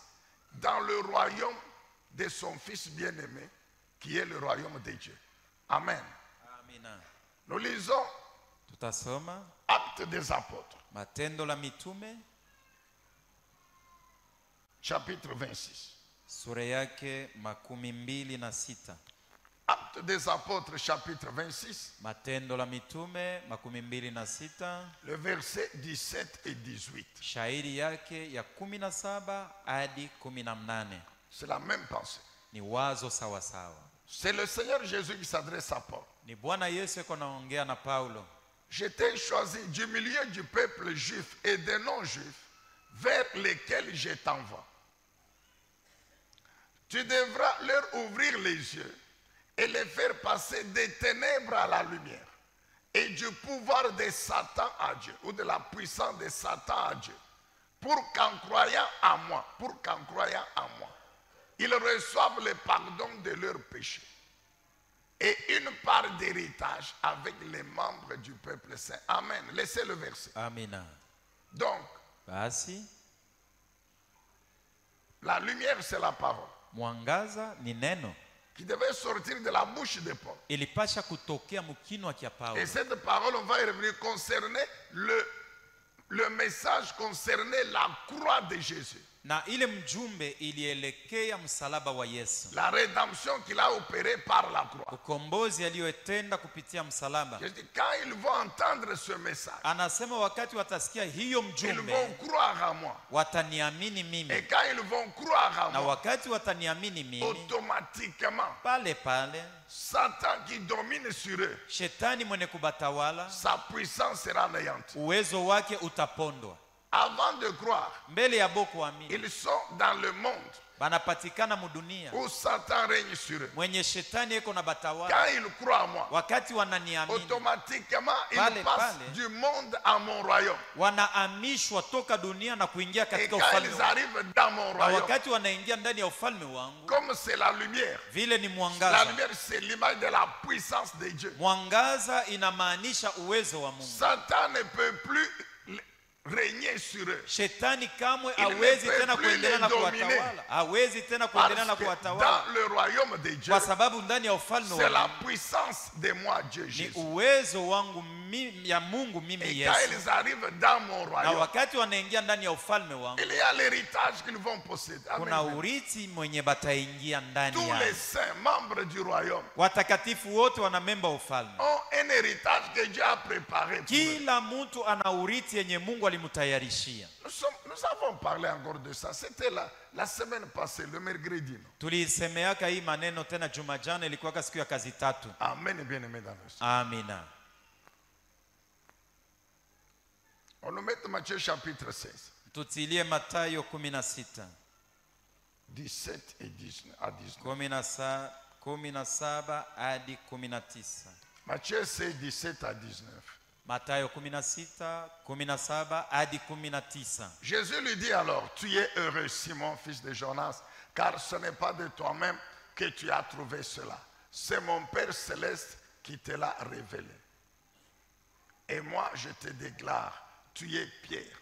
dans le royaume de son Fils bien-aimé, qui est le royaume de Dieu. Amen. Amina. Nous lisons Tutasoma Actes des Apôtres, Matendo la Mitume chapitre 26. sura yake 26. Actes des Apôtres, chapitre 26, Matendo la Mitume 26, le verset 17 et 18. shairi yake ya 17 hadi 18. C'est la même pensée. Ni wazo sawa sawa. C'est le Seigneur Jésus qui s'adresse à Paul. Ni Bwana Yesu yuko anaongea na Paulo. Je t'ai choisi du milieu du peuple juif et des non-juifs vers lesquels je t'envoie. Tu devras leur ouvrir les yeux et les faire passer des ténèbres à la lumière et du pouvoir de Satan à Dieu, ou de la puissance de Satan à Dieu, pour qu'en croyant à moi, ils reçoivent le pardon de leurs péchés et une part d'héritage avec les membres du peuple saint. Amen. Laissez le verset. Amina. Donc, Basi la lumière, c'est la parole mwangaza ni neno, qui devait sortir de la bouche de Paul. ilipasha kutokea mkinwa kia Paulo. Et cette parole, on va y revenir, concerner le message concernait la croix de Jésus. Na ile mjumbe ilielekea msalaba wa Yesu. La rédemption qu'il a opérée par la croix. Ukombozi aliyotenda kupitia msalaba. Je dis, quand ils vont entendre ce message, Anasema wakati watasikia hiyo ils mjumbe vont croire à moi. wataniamini Et mimi. quand ils vont croire à Na moi, wakati wataniamini mimi, automatiquement, pale pale Satan qui domine sur eux, shetani mwenye kubatawala sa puissance sera anéantie. uwezo wake utapondwa. Avant de croire, Mbele ya boko amini ils sont dans le monde banapatikana mudunia où Satan règne sur eux. mwenye shetani eko na batawala. Quand ils croient à moi, Wakati wananiamini automatiquement, ils Pale, passent pale. du monde à mon royaume. wanahamishwa toka dunia na kuingia Et katika quand ufalme ils wangu. arrivent dans mon Na royaume, wakati wanaingia ndani ya ufalme wangu, comme c'est la lumière, vile ni la mwangaza. lumière c'est l'image de la puissance de Dieu. Mwangaza inamaanisha uwezo wa Mungu. Satan ne peut plus régner sur eux. Shetani kamwe Il ne hawezi peut tena plus kuendelea na les dominer. kuwatawala, hawezi tena Parce kuendelea na que kuwatawala, dans le royaume de Dieu, kwa sababu ndani ya ufalme c'est la wa Mungu puissance de moi, Dieu ni Jésus. uwezo wangu ya Mungu Et mimi quand Yesu. ils arrivent dans mon Na royaume, wakati wanaingia ndani ya ufalme wangu, il y a l'héritage qu'ils vont posséder. Amen. kuna urithi mwenye bataingia ndani Tous ya. les saints membres du royaume Watakatifu wote wana memba wa ufalme. ont un héritage que Dieu a préparé pour eux. Kila mtu ana urithi yenye Mungu alimtayarishia. Nous avons parlé encore de ça. C'était la semaine passée, le mercredi. Non? Tulisemeaka hii maneno tena juma jana, ilikuwa siku ya kazi tatu. Amen, bien-aimé dans le Seigneur. Amina. On nous met Matthieu chapitre 16, Tutilie Mathayo 16, 17 et 19 à 19. 17 hadi 19. Matthieu 16, 17 à 19. Mathayo 16, 17 hadi 19. Jésus lui dit alors, tu es heureux Simon, fils de Jonas, car ce n'est pas de toi-même que tu as trouvé cela. C'est mon Père céleste qui te l'a révélé. Et moi je te déclare, tu es Pierre,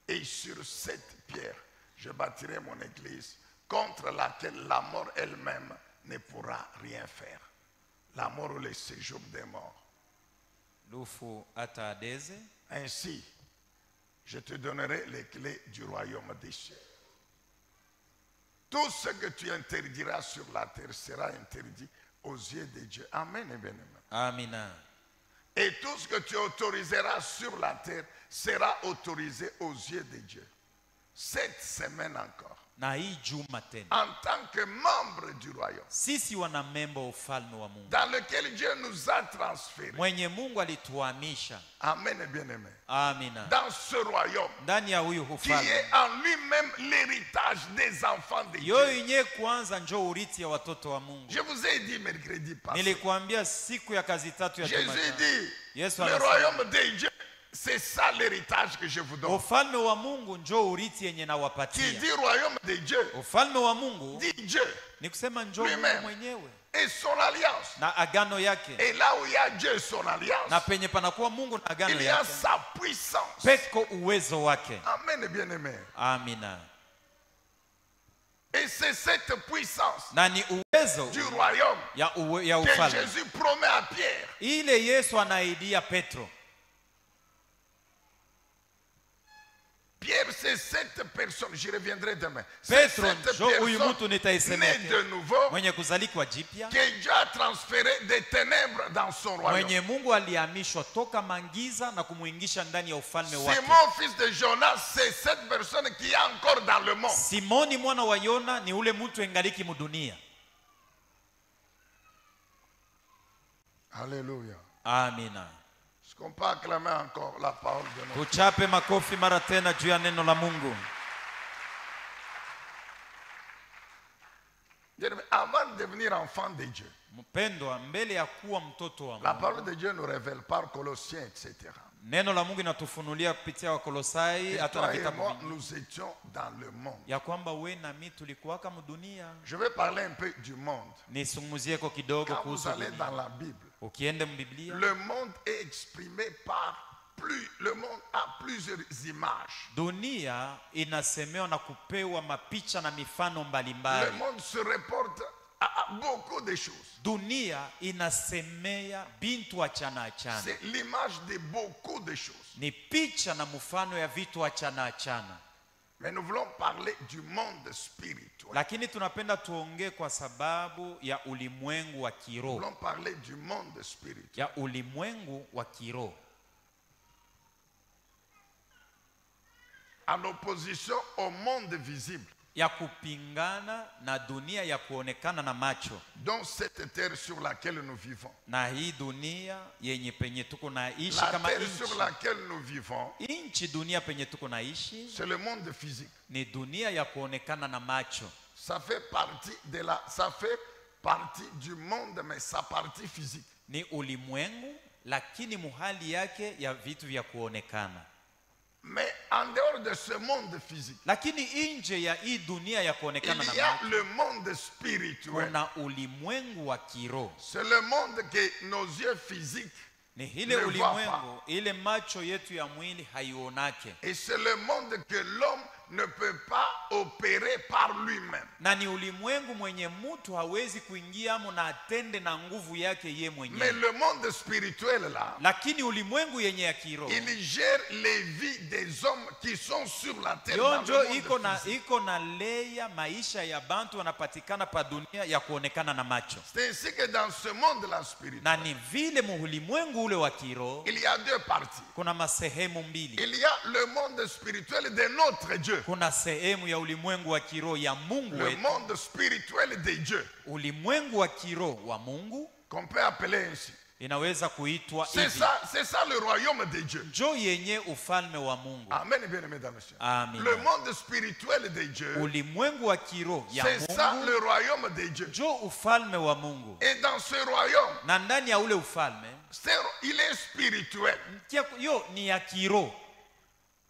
et sur cette pierre je bâtirai mon église, contre laquelle la mort elle-même ne pourra rien faire. La mort ou le séjour des morts. Lufu atadeze. Ainsi, je te donnerai les clés du royaume des cieux. Tout ce que tu interdiras sur la terre sera interdit aux yeux de Dieu. Amen et bien. Amina. Et tout ce que tu autoriseras sur la terre sera autorisé aux yeux de Dieu. Cette semaine encore. Na hii juma tena, En tant que membre du royaume, sisi wana memba wa ufalme wa Mungu, dans lequel Dieu nous a transférés. mwenye Mungu alituhamisha. Amen et bien aimé. Amina. Dans ce royaume Ndani ya huyu qui ufalme, est en lui-même l'héritage des enfants de yo Dieu. yenye kwanza njo urithi ya watoto wa Mungu. Je vous ai dit mercredi passé. Nilikuambia siku ya kazi tatu ya Jésus Jumatano. dit, Yesu le anasema, royaume de Dieu, c'est ça l'héritage que je vous donne. ufalme wa Mungu njo urithi yenye Qui nawapatia. dit royaume de Dieu, Ufalme wa Mungu dit Dieu ni kusema njo Lui-même. Mungu mwenyewe et son alliance. na agano yake, Et là où il y a Dieu et son alliance, na penye panakuwa Mungu na agano il y a yake, sa puissance. peko uwezo wake. Amen, bien-aimé. Amina. Et c'est cette puissance Na ni uwezo du royaume ya que ufalme Jésus promet à Pierre. ile Yesu anaidia Petro. Pierre, c'est cette personne, j'y reviendrai demain. C'est Petro cette njo huyu mtu personne nitaisemea née de nouveau mwenye kuzalikwa jipya, que Dieu a transféré des ténèbres dans son royaume. mwenye Mungu alihamishwa toka mangiza na kumuingisha ndani ya ufalme wake. Simon, fils de Jonas, c'est cette personne qui est encore dans le monde. Simoni mwana wa Yona ni ule mtu engaliki mudunia. Alléluia. Amina. Est-ce qu'on peut acclamer encore la parole de notre Tuchape makofi mara tena juu ya neno la Mungu. Dieu? Avant de devenir enfant de Dieu, Mpendwa, mbele ya kuwa mtoto wa la Mungu, parole de Dieu nous révèle par Colossiens, etc. neno la Mungu inatufunulia kupitia Wakolosai Et hata na toi et vitabu moi, vingine, nous étions dans le monde. ya kwamba we na mimi tulikuwaka mudunia. Je vais parler un peu du monde. Nisumuzieko kidogo Quand vous kuhusu allez dans dunia. la Bible, Ukienda mbiblia, le monde est exprimé le monde a plusieurs images. dunia inasemewa na kupewa mapicha na mifano Le mbalimbali. monde se reporte à beaucoup de choses. Dunia inasemea bintu achana achana, C'est l'image de beaucoup de choses. ni picha na mfano ya vitu achana achana. Mais nous voulons parler du monde spirituel. lakini tunapenda tuongee kwa sababu ya ulimwengu wa Nous kiroho, voulons parler du monde spirituel. ya ulimwengu wa kiroho, En opposition au monde visible, ya kupingana na dunia ya kuonekana na macho, dont cette terre sur laquelle nous vivons. na hii dunia yenye penye tuko naishi La kama terre sur inchi. laquelle nous vivons, Inchi, dunia penye tuko naishi c'est le monde physique. ni dunia ya kuonekana na macho. Ça fait partie du monde, mais sa partie physique. Ni ulimwengu lakini muhali yake ya vitu vya kuonekana. Mais en dehors de ce monde physique, Lakini nje ya hii dunia ya kuonekana na il y a macho le monde spirituel. kuna ulimwengu wa kiroho. C'est le monde que nos yeux physiques, Ni ile Ne vois ulimwengu ile macho yetu ya mwili haionake, et c'est le monde que l'homme ne peut pas opérer par lui-même. na ni ulimwengu mwenye mtu hawezi kuingia amo na atende na nguvu yake ye Mais mwenyewe. le monde spirituel là, Lakini ulimwengu yenye ya kiroho il gère les vies des hommes qui sont sur la terre. Dans le yonjo monde physique. iko na leya maisha ya bantu wanapatikana pa dunia ya kuonekana na macho, C'est ainsi que dans ce monde-là spirituel, na ni vile mulimwengu ule wa kiroho il y a deux parties. kuna masehemu mbili. Il y a le monde spirituel de notre Dieu, Kuna sehemu ya ulimwengu wa kiroho ya Mungu le wetu, monde spirituel de Dieu, ulimwengu wa kiroho wa Mungu qu'on peut appeler ainsi. inaweza kuitwa C'est hivi. ça le royaume de Dieu. Njo yenye ufalme wa Mungu. Amen, bien aimés, mesdames et messieurs. Amen. Le monde spirituel de Dieu, Ulimwengu wa kiroho ya c'est ça Mungu le royaume de Dieu. njo ufalme wa Mungu, Et dans ce royaume, na ndani ya ule ufalme il est spirituel. yo ni ya kiroho,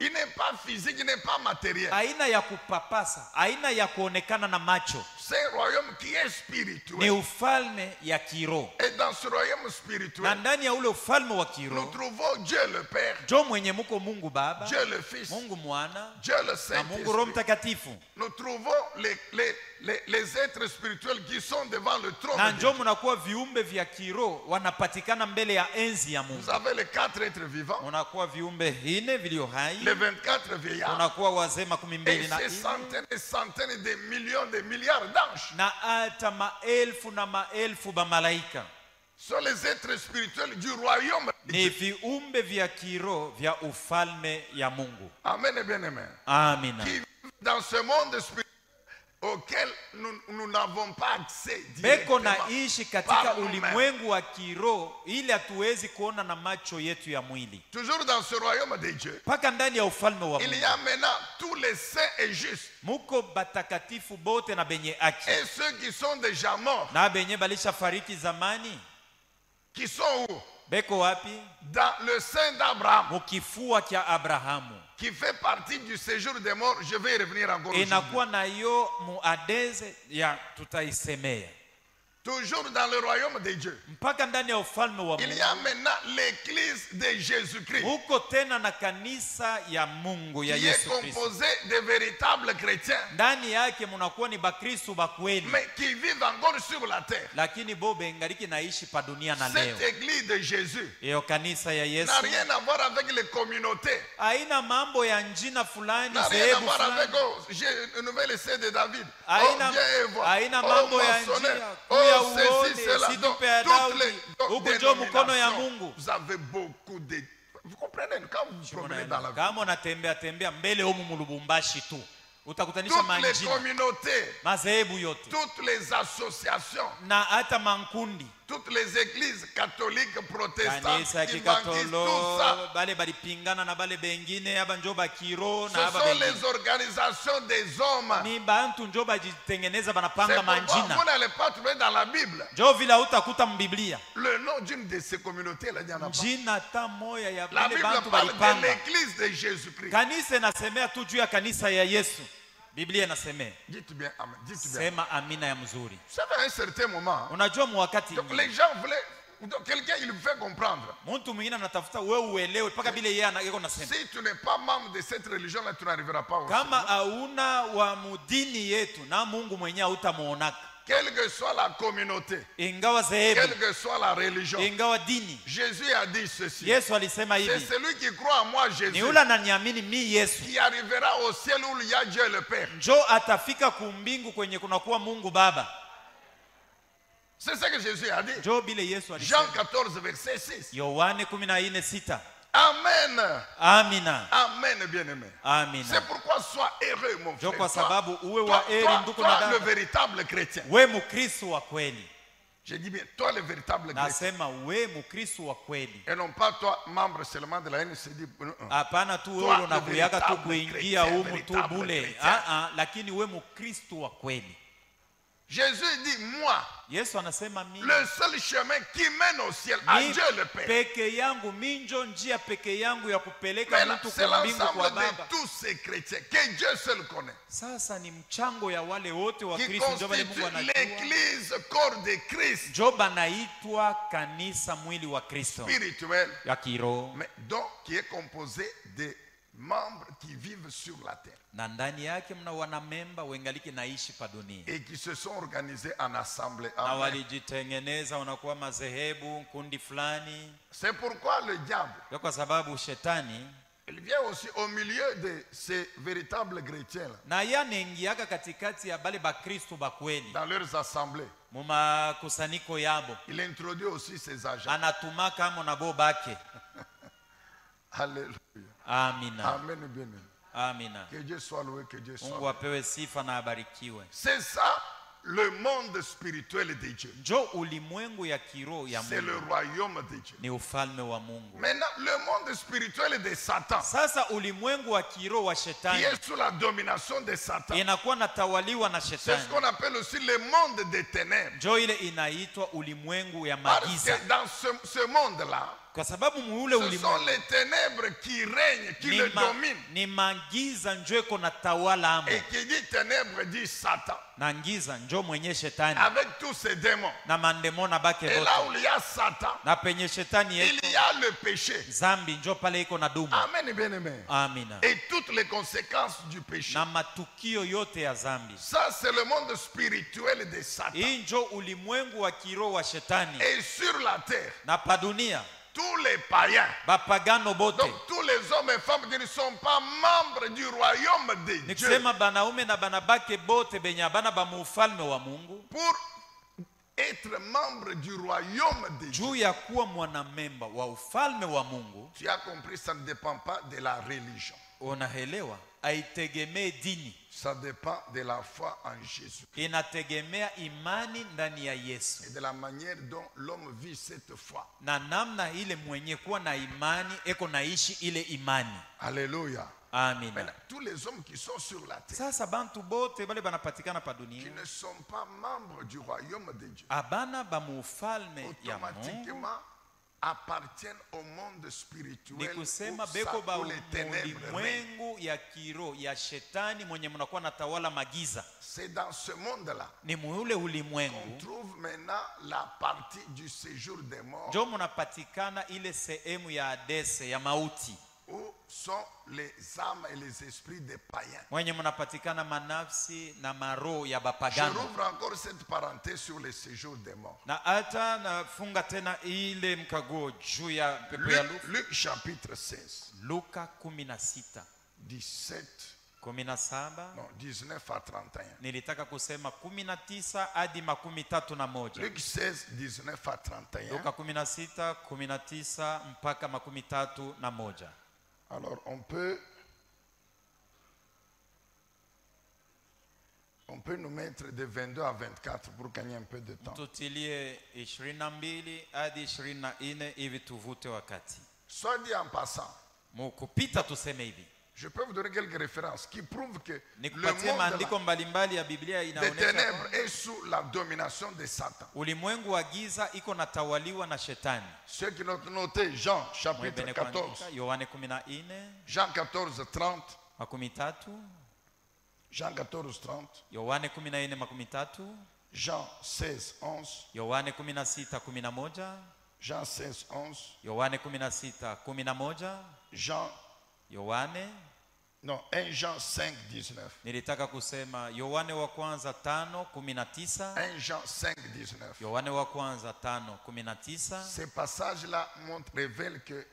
Il n'est pas physique, il n'est pas matériel. aina ya kupapasa, aina ya kuonekana na macho. C'est un royaume qui est Ni spirituel. ufalme ya kiroho, Et dans ce royaume na spirituel, ndani ya ule ufalme wa nous kiroho trouvons Dieu le Père, njo mwenye muko Mungu Baba, Dieu le Fils, Mungu Mwana Dieu le na Mungu Roho Saint-Esprit. Mtakatifu. Nous trouvons les êtres spirituels qui sont devant le trône Na de njo Dieu. munakuwa viumbe vya kiroho wanapatikana mbele ya enzi ya Mungu. Vous avez les 4 êtres vivants, Unakuwa viumbe ine vilio hai, les 24 vieillards, unakuwa wazee makumi et mbili na ces ine, centaines et centaines de millions de milliards d'anges. na hata maelfu na maelfu ba malaika. Sont les êtres spirituels du royaume de Ni Dieu. viumbe vya kiroho vya ufalme ya Mungu. Amen et bien aimé. Amina. Qui vivent dans ce monde spirituel auquel nous n'avons pas accès Beko directement. naishi katika par nous-mêmes. ulimwengu wa kiroho ili hatuwezi kuona na macho yetu ya mwili. Toujours dans ce royaume de Dieu, Paka ndani ya ufalme wa il y Mungu a maintenant tous les saints et justes muko batakatifu bote na benye haki, et ceux qui sont déjà morts, na benye balisha fariki zamani. qui sont où? Beko wapi? Dans le sein d'Abraham, Mukifua kya Abrahamu, qui fait partie du séjour des morts. Je vais y revenir encore aujourd'hui. inakuwa nayo muadeze ya tutaisemea. Toujours dans le royaume de Dieu, Mpaka ndani ya ufalme wa il Mungu y a maintenant l'église de Jésus-Christ, muko tena na kanisa ya Mungu ya qui est Yesu Kristo. composée de véritables chrétiens, Ndani yake munakuwa ni bakristu bakweli, mais qui vivent encore sur la terre. lakini bo bengaliki naishi pa dunia na leo. Cette église de Jésus Iyo kanisa ya Yesu n'a rien à voir avec les communautés, haina mambo ya njina fulani, n'a rien à zehebu voir avec fulani. j'ai une nouvelle essai de David. Oh, Haina, viens et vois. haina Oh, mambo ya moissonneur. njia Oh, kuya ceci, uone cela. Donc, situpe ya toutes Daudi, les huku njo mkono ya dénominations, Mungu. vous avez beaucoup de... Vous comprenez quand vous vous promenez dans la vie. Kama unatembea tembea mbele humu mulubumbashi tu utakutanisha Toutes les manjina, communautés, mazehebu yote toutes les associations, na hata mankundi, toutes les églises catholiques, protestantes, kanisa ya évangélistes, tout ça. Kikatolo bale balipingana na bale bengine aba njo bakiro Ce na aba sont bengine les organisations des hommes. ni bantu njo bajitengeneza C'est banapanga pourquoi manjina. vous n'allez pas trouver dans la Bible Njo vile hautakuta mbiblia le nom d'une de ces communautés. Là, il y en a pas. jina ta moya ya La vile Bible bantu parle de balipanga. l'église de Jésus-Christ. Kanisa inasemea tu juu ya kanisa ya Yesu. Biblia inasemea. Dites bien amen. Dites bien. Sema amina ya mzuri. Vous savez, à un certain moment, Unajua mwakati donc, les gens voulaient. Donc, quelqu'un, il fait comprendre. mtu mwingine anatafuta wewe uelewe mpaka vile yeye anako nasema. Si tu n'es pas membre de cette religion-là, tu n'arriveras pas au Kama ciel. hauna wa mudini yetu na Mungu mwenyewe hautamuonaka. quelle que soit la communauté, ingawa quelle zehebu, que soit la religion, ingawa dini. Jésus a dit ceci. Yesu alisema C'est hivi, celui qui croit en moi, ni Jésus, yule ananiamini mi Yesu, qui arrivera au ciel où il y a Dieu le Père. njo atafika kumbingu kwenye kunakuwa Mungu Baba. C'est ce que Jésus a dit. Njo bile Yesu Jean alisema. 14, verset 6. Yohane 14:6. Amen. Amina. Amen, bien-aimé. Amina. C'est pourquoi sois heureux, mon Njo frère. kwa Toi, sababu uwe toi, wa heri toi, ndugu na le dada. véritable chrétien. We mukristo wa kweli. Je dis bien, toi le véritable chrétien. Nasema we mukristo wa kweli. Et non pas toi, membre seulement de la NCD. Hapana tu Toi, wewe le unakuyaka tu véritable kuingia chrétien, humu tu véritable bule. chrétien. Lakini we mukristo wa kweli. Jésus dit, moi, Yesu anasema mimi le seul chemin qui mène au ciel, à mi Dieu le Père. peke yangu minjo njia peke yangu ya kupeleka Mais là, mtu c'est kwa mbingu kwa l'ensemble Baba. de tous ces chrétiens que Dieu seul connaît, Sasa ni mchango ya wale wote wa qui Kristo ndio wale constituent Mungu anajua. l'église, corps de Christ Njo banaitwa kanisa mwili wa Kristo spirituel, ya kiroho, mais donc qui est composé de membres qui vivent sur la terre na ndani yake mna wanamemba wengaliki naishi pa dunia et qui se sont organisés en assemblée. na Amen. walijitengeneza wanakuwa madhehebu kundi fulani. C'est pourquoi le diable, Ndio kwa sababu shetani il vient aussi au milieu de ces véritables chrétiens là, na yanaingiaka katikati ya bale bakristo bakweli dans leurs assemblées. mu makusanyiko yabo, Il introduit aussi ses agents. anatumaka amo na bo bake. Alléluia. Amina, Amen, bien-aimé. amina. Que Dieu soit loué, que Dieu soit Mungu loué. apewe sifa na abarikiwe. C'est ça le monde spirituel de Dieu. Njo ulimwengu ya kiroho ya C'est le Mungu, royaume de Dieu. ni ufalme wa Mungu. Maintenant, le monde spirituel de Satan, Sasa ulimwengu wa kiroho wa qui shetani est sous la domination de Satan, inakuwa natawaliwa na c'est ce shetani. qu'on appelle aussi le monde des ténèbres. Njo ile inaitwa ulimwengu ya Parce magiza, que dans ce monde-là, kwa sababu muule ce sont ulimwengu les ténèbres qui règnent, qui le dominent. ni magiza njo iko na tawala amo, Et qui dit ténèbres dit Satan, na ngiza njo mwenye shetani avec tous ses démons. na mandemona bake Et là où bote, il y a Satan, na penye shetani il yeko y a le péché. zambi njo pale iko na dumu. Amen, bien-aimé. Amina. Et toutes les conséquences du péché. Na matukio yote ya zambi. Ça, c'est le monde spirituel de Satan. Hii njo ulimwengu wa kiroho wa shetani, Et sur la terre, na pa dunia tous les païens, bapagano bote, donc tous les hommes et femmes qui ne sont pas membres du royaume de ni Dieu, kusema banaume na banabake bote benye abana ba muufalme wa Mungu, pour être membre du royaume de Dieu. juu ya kuwa mwanamemba wa ufalme wa Mungu. Tu as compris, ça ne dépend pas de la religion. Unaelewa, haitegemee dini, Ça dépend de la foi en Jésus inategemea imani ndani ya Yesu et de la manière dont l'homme vit cette foi. na namna ile mwenye kuwa na imani eko naishi ile imani. Alléluia. Amina. Maintenant, tous les hommes qui sont sur la terre, Sasa bantu bote bale banapatikana pa qui dunia ne sont pas membres du royaume de Dieu, abana ba muufalme ya Mungu, automatiquement appartiennent au monde spirituel ni où, kusema beko ba où les ténèbres règnent. ulimwengu ya kiro ya shetani mwenye mnakuwa natawala magiza. C'est dans ce monde-là Ni muule qu'on ulimwengu trouve maintenant la partie du séjour des morts, njo munapatikana ile sehemu ya adese ya mauti, où sont les âmes et les esprits des païens. mwenye munapatikana manafsi na maroho ya Je bapagano. rouvre encore cette parenthèse sur le séjour des morts. Na hata nafunga tena ile mkaguo juu ya pepo ya Luka. Luc chapitre 16, Luka 16 17, 17, non, 19 à 31. nilitaka kusema 19 hadi 31. Luc 16, 19 à 31. Luka 16, 19 mpaka 31. Alors on peut nous mettre de 22 à 24 pour gagner un peu de temps. Tutilie 22 hadi 24 hivi tuvute wakati. Soit dit en passant, Mukupita tuseme hivi. je peux vous donner quelques références qui prouvent que le Nikupatie monde maandiko mbalimbali ya Biblia des inaonyesha ténèbres est sous la domination de Satan. ulimwengu wa giza iko natawaliwa na shetani. Ceux qui l'ont noté, Jean chapitre Mwebene 14, kuandika Yohane 14, Jean 14, 30, 13, Jean 14, 30, Yohane 14, 13, Jean 16, 11, Yohane 16, 11, Jean 16, 11, Yohane 16, 11, Jean Yohane Non, 1 Jean 5, 19. Nilitaka kusema Yohane wa kwanza 5:19. 1 Jean 5, 19. Yohane wa kwanza 5:19. Ces passages-là révèlent que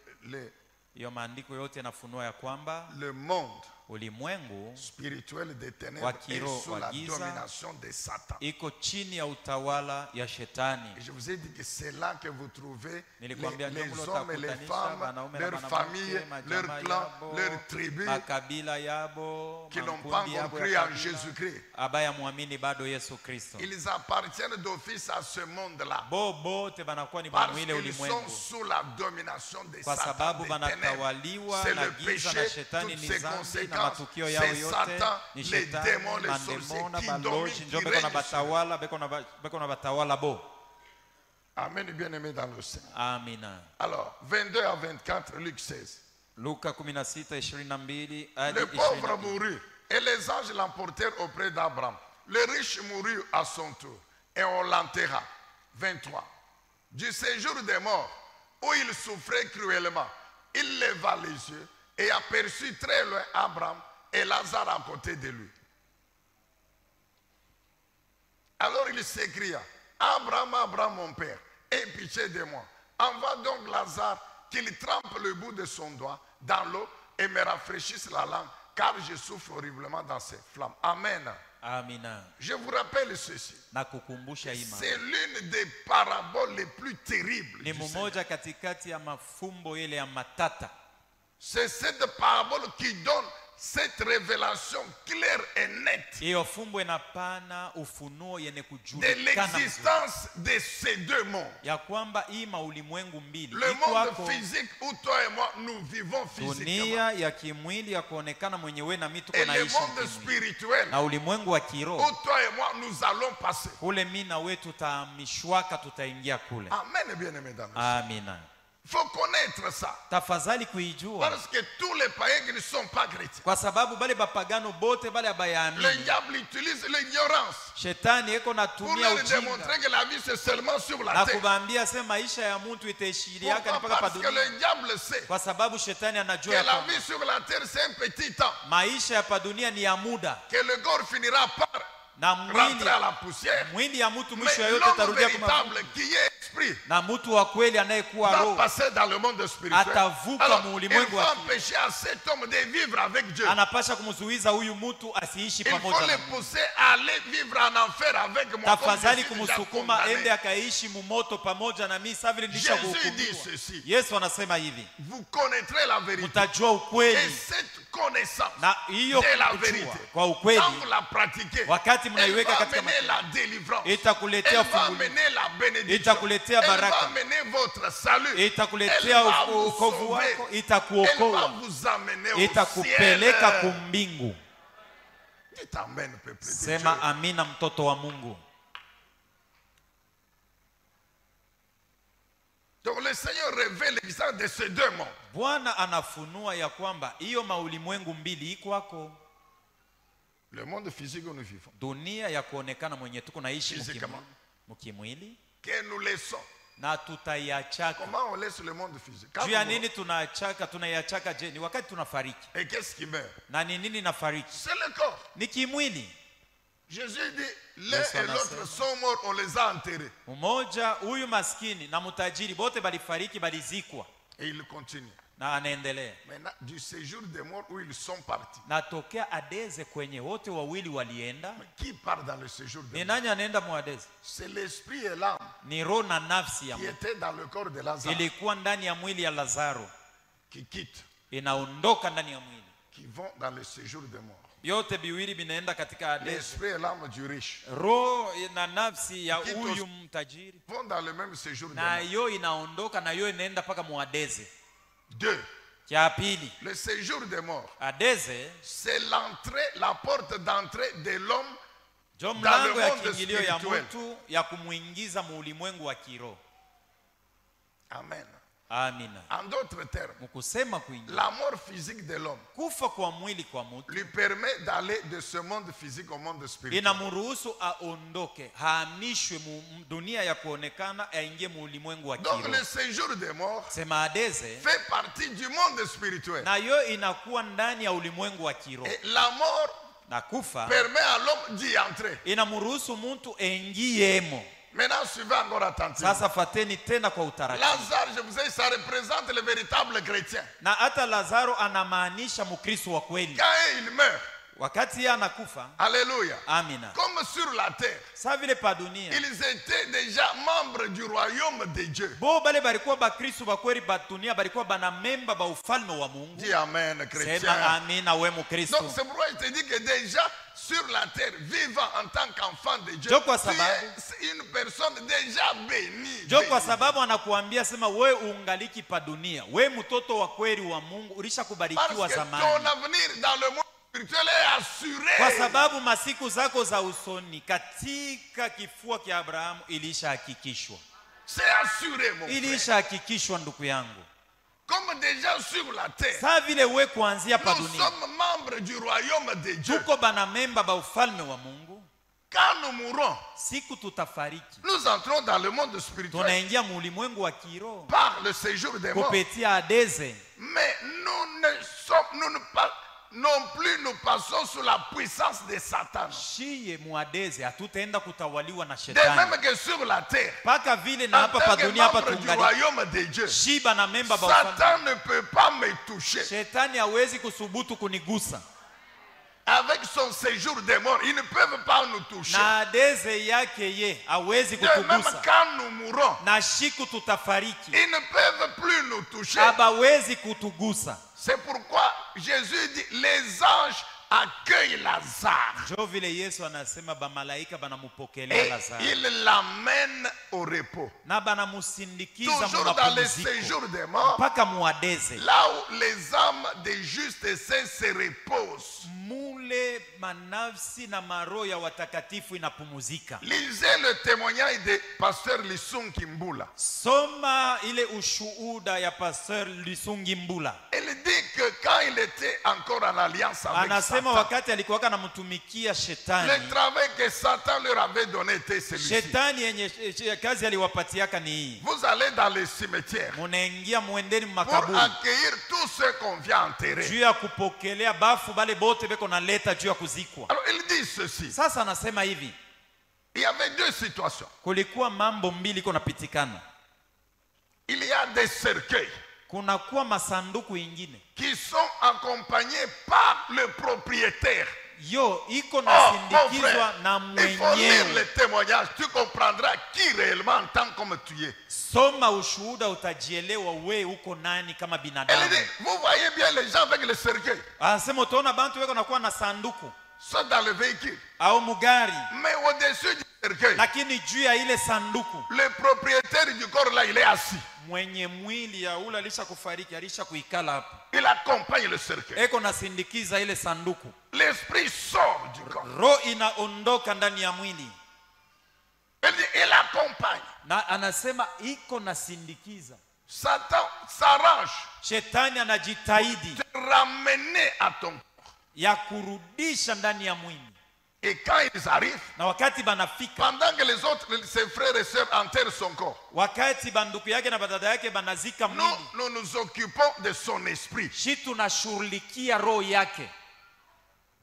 Hiyo maandiko yote yanafunua ya kwamba le monde ulimwengu spirituel des ténèbres wa est kiroho sous wa la giza domination de Satan. iko chini ya utawala ya shetani. Et je vous ai dit que c'est là que vous trouvez les Nilikwambia ndio mlo hommes et les utakutanisha femmes, wanaume na leurs wanawake, familles, leurs majamaa clans, yabo, leurs tribus, makabila yabo, qui n'ont pas makundi encore yabo cru ya en kabila, Jésus-Christ. abaya muamini bado Yesu Kristo. Ils appartiennent d'office à ce monde-là. Bote banakuwa ni Parce mwile qu'ils sont ulimwengu sous la domination de kwa Satan, sababu des ténèbres. banatawaliwa C'est na le giza péché, na shetani toutes ni ses zambi na conséquences. matukio yao C'est yote Satan, ni les shetani, démons, les sorciers mandemona, qui baloji, dominent, njo qui beko na règnent sur batawala, beko na batawala bo. Amen, bien-aimé dans le Seigneur. Amina. Alors, 22 à 24, Luc 16. Luka 16:22 hadi Le pauvre 22. mourut et les anges l'emportèrent auprès d'Abraham. Le riche mourut à son tour et on l'enterra. 23. Du séjour des morts où il souffrait cruellement, il leva les yeux et aperçut très loin Abraham et Lazare à côté de lui. Alors il s'écria, Abraham, Abraham mon père, aie pitié de moi. Envoie donc Lazare qu'il trempe le bout de son doigt dans l'eau et me rafraîchisse la langue, car je souffre horriblement dans ces flammes. Amen. Amina. Je vous rappelle ceci. Nakukumbusha ima. C'est l'une des paraboles les plus terribles. Ni du mmoja katikati ya mafumbo ile ya matata. C'est cette parabole qui donne cette révélation claire et nette Hiyo fumbo inapana ufunuo yenye de kujulikana vizuri. l'existence de ces deux mondes. Ya kwamba hii maulimwengu mbili Le iko monde wako physique où toi et moi nous vivons physiquement. dunia ya kimwili ya kuonekana mwenyewe na mimi tuko Et le naishi monde kimwili. spirituel Na ulimwengu wa kiroho où toi et moi nous allons passer. kule mimi na wewe tutahamishwaka, tutaingia kule. Amen, bien-aimé dans le Seigneur. Amina. Il faut connaître ça. Tafadhali kuijua Parce que tous les païens qui ne sont pas chrétiens, kwa sababu bale bapagano bote bale le abayaamini diable utilise l'ignorance shetani eko pour natumia leur ujinga démontrer que la vie c'est seulement sur la na terre. kubambia sema maisha ya mtu itaishiriaka Pourquoi? mpaka pa Parce que dunia, le diable sait kwa sababu shetani que anajua ya la kwamba vie sur la terre c'est un petit temps, maisha ya pa dunia ni ya muda que le corps finira par na rentrer à la poussière. mwili ya mtu Mais mwisho ya yote l'homme tarudia kwa véritable qui est esprit na mtu wa kweli anayekuwa va roho passer dans le monde spirituel. Atavuka Alors, muulimwengu il faut wa kiroho. empêcher à cet homme de vivre avec Dieu. anapasha kumzuiza huyu mtu asiishi Il faut pamoja le na Mungu. pousser à aller vivre en enfer avec moi. comme Tafadhali je suis déjà kumsukuma ende condamné. akaishi mumoto pamoja na mimi sasa vile nilisha Jésus dit kuhukumiwa. ceci. Yesu anasema hivi, Vous connaîtrez la vérité. mtajua Et ukweli cette connaissance na hiyo de la kujua vérité, kwa ukweli quand vous la pratiquez, wakati elle mnaiweka va katika amener matendo, la délivrance. itakuletea Elle va fungulivu, amener la bénédiction. itakuletea Elle va baraka, amener votre salut. itakuletea Elle va vous ukovu sauver. wako, Elle va itakuokoa, vous amener au itakupeleka ciel. kumbingu. Dites amen, peuple de Sema Dieu. amina, mtoto wa Mungu. Donc le Seigneur révèle l'existence de ces deux mondes. Bwana anafunua ya kwamba hiyo maulimwengu mbili iko wako, Le monde physique où nous vivons, dunia ya kuonekana mwenye tuko naishi Physiquement. mkimwili que nous laissons. na tutaiachaka. Comment on laisse le monde physique? Quand Juu ya nous- nini tunaiachaka? Je, ni wakati tunafariki. Et qu'est-ce qui meurt? Na ni nini nafariki? C'est le corps. Ni kimwili. Jésus dit, l'un Yesu et l'autre anasema. sont morts, on les a enterrés. Mmoja huyu maskini na mtajiri bote balifariki, balizikwa. Et il continue. Na anaendelea. Maintenant, du séjour des morts où ils sont partis. Na tokea Adeze kwenye wote wawili walienda. Mais qui part dans le séjour des Ni morts? nani anaenda muadeze? C'est l'esprit et l'âme Ni roho na nafsi ya qui mtu. étaient dans le corps de Lazare, Ilikuwa ndani ya mwili ya Lazaro, qui quittent, inaondoka ndani ya mwili. qui vont dans le séjour des morts. Vyote viwili vinaenda katika Adeze. L'esprit et l'âme du riche Roho na nafsi ya Kitu- huyu mtajiri vont dans le même séjour des na morts. yo inaondoka na yo inaenda mpaka muadeze. Deux, Cha pili, le séjour des morts, Adeze c'est l'entrée, la porte d'entrée de l'homme jo dans mlango le ya monde kiingilio ya spirituel. mtu ya kumuingiza muulimwengu wa kiroho. Amen. Amina. En d'autres termes, Mkusema kwingi, la mort physique de l'homme kufa kwa mwili kwa mtu lui permet d'aller de ce monde physique au monde spirituel. inamruhusu aondoke, haamishwe dunia ya kuonekana aingie mu ulimwengu wa Donc kiroho. le séjour des morts Sema adeze fait partie du monde spirituel. na yo inakuwa ndani ya ulimwengu wa kiroho. Et la mort Na kufa permet à l'homme d'y entrer. inamruhusu mtu aingiemo. Maintenant, suivez encore attentivement. Sasa fateni tena kwa utaratibu. Lazare, je vous ai dit, ça représente le véritable chrétien. Na hata Lazaro anamaanisha Mkristo wa kweli. Quand il meurt, Wakati yeye anakufa, alléluia, amina, comme sur la terre, sa vile pa dunia ils étaient déjà membres du royaume de Dieu. bo bale balikuwa bakristo bakweli ba dunia, balikuwa bana memba ba ufalme wa Mungu. Dis amen, Sema chrétien. amina we Mkristo. Donc c'est pourquoi il te dit que déjà sur la terre, vivant en tant qu'enfant de Dieu, Jo kwa tu sababu- es une personne déjà bénie. Jo kwa bénie. sababu anakuambia sema we ungaliki pa dunia, we mtoto wa kweli wa Mungu, ulishakubarikiwa Parce que zamani. ton avenir dans le monde spirituel est assuré. Kwa sababu masiku zako za usoni katika kifua kia Abrahamu ilishahakikishwa. C'est assuré, mon frère. Ilishahakikishwa ndugu yangu. Comme déjà sur la terre, Saa vile we kuanzia pa nous dunia sommes membres du royaume de Dieu. tuko bana memba ba ufalme wa Mungu, Quand nous mourons, siku tutafariki nous entrons dans le monde spirituel tunaingia mu ulimwengu wa kiroho par le séjour des morts. kupitia adeze. Mais non plus nous passons sous la puissance de Satan. Shiye muadeze hatutaenda kutawaliwa na De shetani. même que sur la terre, Paka vile na en hapa tant pa que dunia hapa membre du tungali royaume de Dieu, shiba na memba ba ufalme. Satan ne peut pas me toucher. Shetani hawezi kusubutu kunigusa. Avec son séjour des morts, ils ne peuvent pas nous toucher. Na adeze yake ye hawezi De même kutugusa. quand nous mourons, Na shiku tutafariki ils ne peuvent plus nous toucher. habawezi kutugusa. C'est pourquoi Jésus dit, les anges accueillent Lazare Jo vile Yesu anasema ba malaika banamupokelea et Lazaro ils l'amènent au repos. na banamusindikiza mu Toujours dans les mapumziko séjours des morts, mpaka muadeze là où les âmes des justes saints se reposent. mule manafsi na maroho ya watakatifu inapumuzika. Lisez le témoignage de pasteur Lisung Kimbula. Soma ile ushuhuda ya Pastor Lisungi Mbula. Il dit que quand il était encore en alliance avec Anasema Satan, wakati alikuwa anamtumikia shetani, le travail que Satan leur avait donné était celui-ci. shetani yenye kazi aliwapatiaka ni hii: Vous allez dans les cimetières munaingia muendeni pour makaburi accueillir tous ceux qu'on vient enterrer. juu ya kupokelea bafu bale bote beko naleta juu ya kuzikwa. Alors il dit ceci. Sasa anasema hivi, Il y avait deux situations. kulikuwa mambo mbili iko napitikana. Il y a des cercueils Kunakuwa masanduku ingine qui sont accompagnés par le propriétaire. yo iko Oh, mon nasindikizwa frère, na il faut lire mwenyewe. les témoignages. Tu comprendras qui réellement en tant comme tu es. Soma ushuhuda utajielewa we uko nani kama Elle binadamu. dit, vous voyez bien les gens avec les cercueils. Anasema utaona bantu weko nakuwa na sanduku Sont dans le véhicule. au mugari, Mais au-dessus du cercueil, lakini juu ya ile sanduku le propriétaire du corps là, il est assis. mwenye mwili ya ule alisha kufariki alisha kuikala hapo, Il accompagne le cercueil. eko nasindikiza ile sanduku. L'esprit sort du corps. Roho inaondoka ndani ya mwili Elle dit, il accompagne. na anasema iko nasindikiza. Satan s'arrange Shetani anajitahidi de ramener à ton corps. ya kurudisha ndani ya mwili, Et quand ils arrivent, na wakati banafika, pendant que les autres, ses frères et sœurs enterrent son corps, wakati banduku yake na badada yake banazika mwili, nous nous occupons de son esprit. si tunashughulikia roho yake,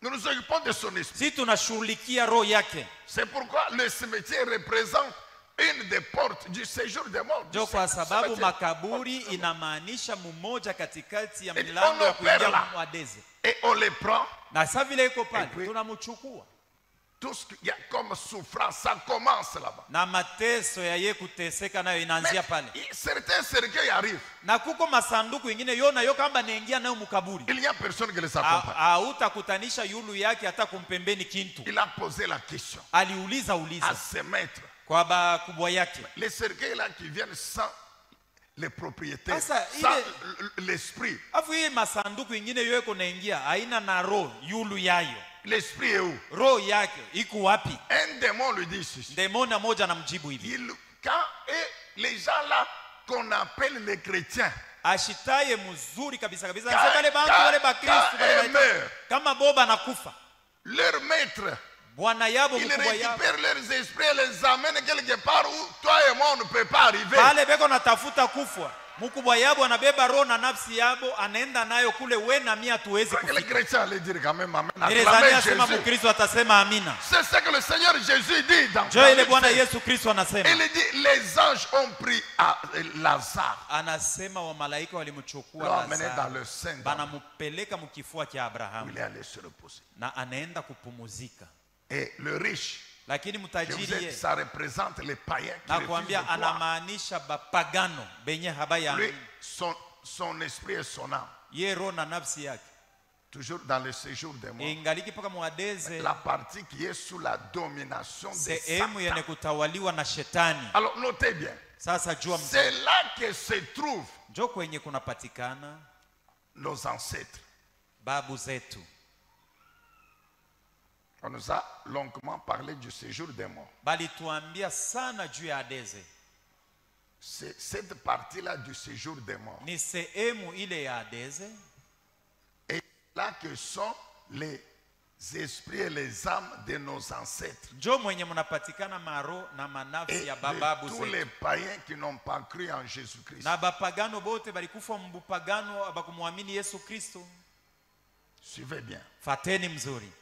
Nous nous occupons de son esprit. si tunashughulikia roho yake. C'est pourquoi le cimetière représente une des portes du séjour des morts. Jo kwa sababu Cimetière. makaburi inamaanisha mmoja katikati ya Et milango on ya opère kuingia là. mwadeze, Et on les prend. na sasa vile iko pale Et puis- tunamchukua, Tout ce qu'il y a comme souffrance, ça commence là-bas. na mateso ya ye kuteseka nayo inaanzia pale, Certains cercueils arrivent. na kuko masanduku ingine yo nayo kamba naingia nayo mukaburi, Il n'y a personne qui les accompagne. hautakutanisha yulu yake hata kumpembeni kintu. Il a posé la question Aliuliza à uliza ses maîtres. kwa bakubwa yake, Les cercueils là qui viennent sans les propriétaires, Sasa, sans ile- l'esprit. afu hii masanduku ingine yo iko naingia haina na roho yulu yayo, L'esprit est où? roho yake iko wapi? Un démon lui dit ceci. Demoni moja anamjibu hivi, Quand les gens là qu'on appelle les chrétiens, ashitaye mzuri kabisa kabisa. Ka- Anasema wale bantu ka- wale bakristo ka- amen. kama boba nakufa, leur maître, bwana yabo ils mkubwa yabo récupèrent leurs esprits et les amènent quelque part où toi et moi on ne peut pas arriver. pale beko natafuta kufwa, mkubwa yabo anabeba roho na nafsi yabo anaenda nayo kule, we na mimi hatuwezi Les kufika. chrétiens allaient dire quand même amen. Nilizania Acclamer sema Jésus. mkristo atasema amina. C'est ce que le Seigneur Jésus dit dans Jo ile Luc Bwana 16. Yesu Kristo anasema. Il dit les anges ont pris à Lazare, Anasema wa malaika walimchukua l'ont amené dans Lazaro, le sein d'Abraham, banamupeleka mkifua cha où Abrahamu il est allé se reposer. na anaenda kupumuzika. Et le riche, Lakini je vous mtajiri ai dit, ye ça représente les païens qui na refusent de kuambia croire. anamaanisha bapagano benye habaya Lui, son esprit et son âme, ye roho na nafsi yake toujours dans le séjour des morts. ingaliki paka mwadeze La partie qui est sous la domination de sehemu yenye Satan. kutawaliwa na shetani. Alors notez bien, Sasa jua mzee, c'est là que se trouvent njo kwenye kunapatikana nos ancêtres. babu zetu. On nous a longuement parlé du séjour des morts. Bali tuambia sana juu ya adeze, C'est cette partie-là du séjour des morts. ni sehemu ile ya adeze Et là que sont les esprits et les âmes de nos ancêtres. njo mwenye munapatikana maro na manafsi Et ya de bababu tous zetu. les païens qui n'ont pas cru en Jésus-Christ. Na bapagano bote balikufa mbupagano abakumwamini Yesu Kristo. Suivez bien. Fateni mzuri,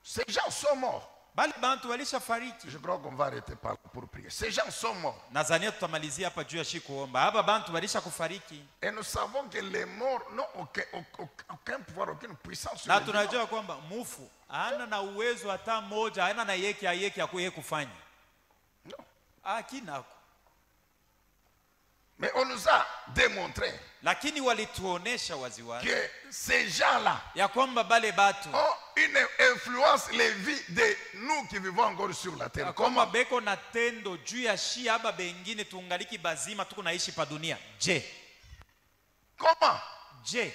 Ces gens sont morts. bali bantu walisha fariki. Je crois qu'on va arrêter par là pour prier. Ces gens sont morts. Nazania tutamalizia hapa juu ya shi kuomba. Hapa bantu walisha kufariki, Et nous savons que les morts n'ont aucun pouvoir, aucune puissance sur na les vivants. tunajua kwamba mufu hana na uwezo hata moja, hana na yeki ya kufanya Non. akinako. Mais on nous a démontré Lakini walituonesha waziwazi que ces gens-là ya kwamba bale batu ont une influence les vies de nous qui vivons encore sur la terre. ya kwamba Comment? beko na tendo juu ya shi aba bengine tungaliki bazima tuko naishi pa dunia. Comment? Ce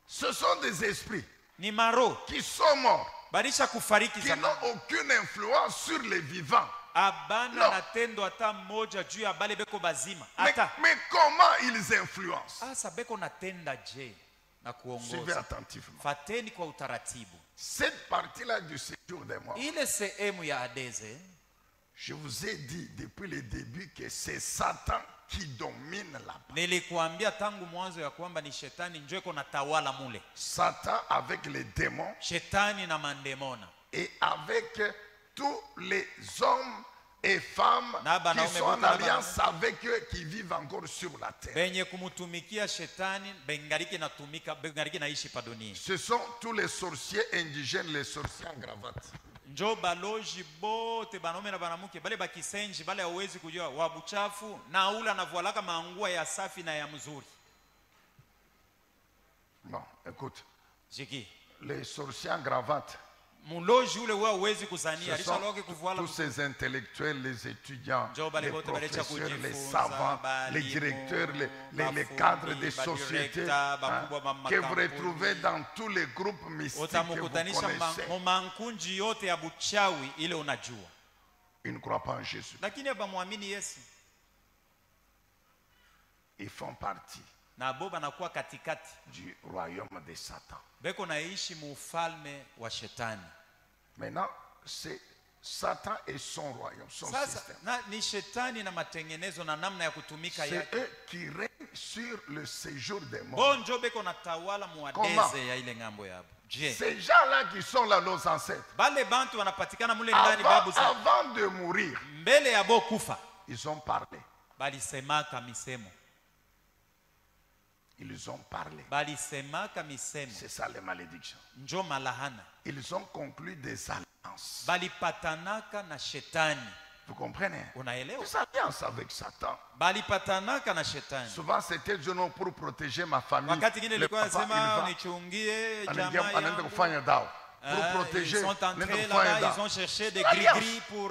Ce sont des esprits ni maro qui sont morts, balisha kufariki qui zamani, n'ont aucune influence sur les vivants. abana No. na tendo hata moja juu ya bale beko bazima Mais, hata mais comment ils influencent? asa beko na tenda na Suivez kuongoza. attentivement. Fateni kwa utaratibu Cette partie-là du séjour des morts, ile sehemu ya adeze. je vous ai dit depuis le début que c'est Satan qui domine là-bas. Nilikuambia tangu mwanzo ya kwamba ni shetani njo iko na tawala mule, Satan avec les démons shetani na mandemona et avec tous les hommes et femmes Na qui banaume sont en bote na alliance avec eux, qui vivent encore sur la terre. benye kumutumikia shetani bengariki natumika bengariki naishi pa dunia. Ce sont tous les sorciers indigènes, les sorciers en gravate. Njo baloji bote banaume na banamuke bale bakisenji bale hawezi kujua wabuchafu na ule anavualaka mangua ya safi na ya mzuri. Bon, écoute, Jiki les sorciers en gravate, muloji ule wewe hawezi kuzania ce sont alishaloke kuvuala tous ces intellectuels, les étudiants, Njo bale les bote balecha professeurs, les kujifunza, savants, les balimu, directeurs, les bafundi, cadres des badirekta, sociétés, bakubwa ba que vous makampuni. retrouvez dans tous les groupes mystiques que vous utamukutanisha connaissez. mumankunji yote ya buchawi ile unajua, Ils ne croient pas en Jésus. lakini abamwamini Yesu Ils font partie na bo banakuwa katikati du royaume de Satan. beko naishi muufalme wa shetani. Maintenant, c'est Satan et son royaume, son Sasa système. ni shetani na matengenezo na namna ya kutumika C'est yake. eux qui règnent sur le séjour des morts. Bonjo beko na tawala muadeze ya ile ngambo yabo. Je Ces gens-là qui sont là, nos ancêtres, bale bantu wanapatikana mule ndani babu za avant de mourir, mbele ya bo kufa ils ont parlé. balisemaka misemo, Ils ont parlé. balisemaka misemo, C'est ça les malédictions. njo malahana. Ils ont conclu des alliances. Balipatanaka na shetani, Vous comprenez? unaelewa? Des alliances avec Satan. Balipatanaka na shetani. Souvent, c'était je non pour protéger ma famille. Wakati ngine Le ilikuwa papa, nasema il va, nichungie anaingia- jamaa anaenda yangu. kufanya dawa. Pour Ils protéger, sont anaenda entrés kufanya là-bas, dawa. ils ont cherché des Alliance. gris-gris pour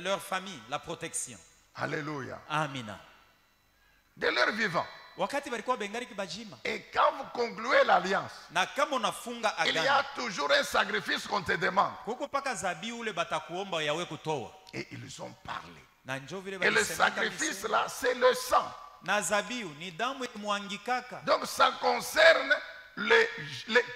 leur famille, la protection. Alléluia. Amina. De leur vivant. Wakati walikuwa bengali kibajima. Et quand vous concluez l'alliance, Na kama unafunga il y a agano, toujours un sacrifice qu'on te demande. kuko paka zabiu ule batakuomba yawe kutoa. Et ils ont parlé. Na njoo vile Et le balisemaka sacrifice misemo. là, c'est le sang. Na zabiu ni damu imwangikaka. Donc ça concerne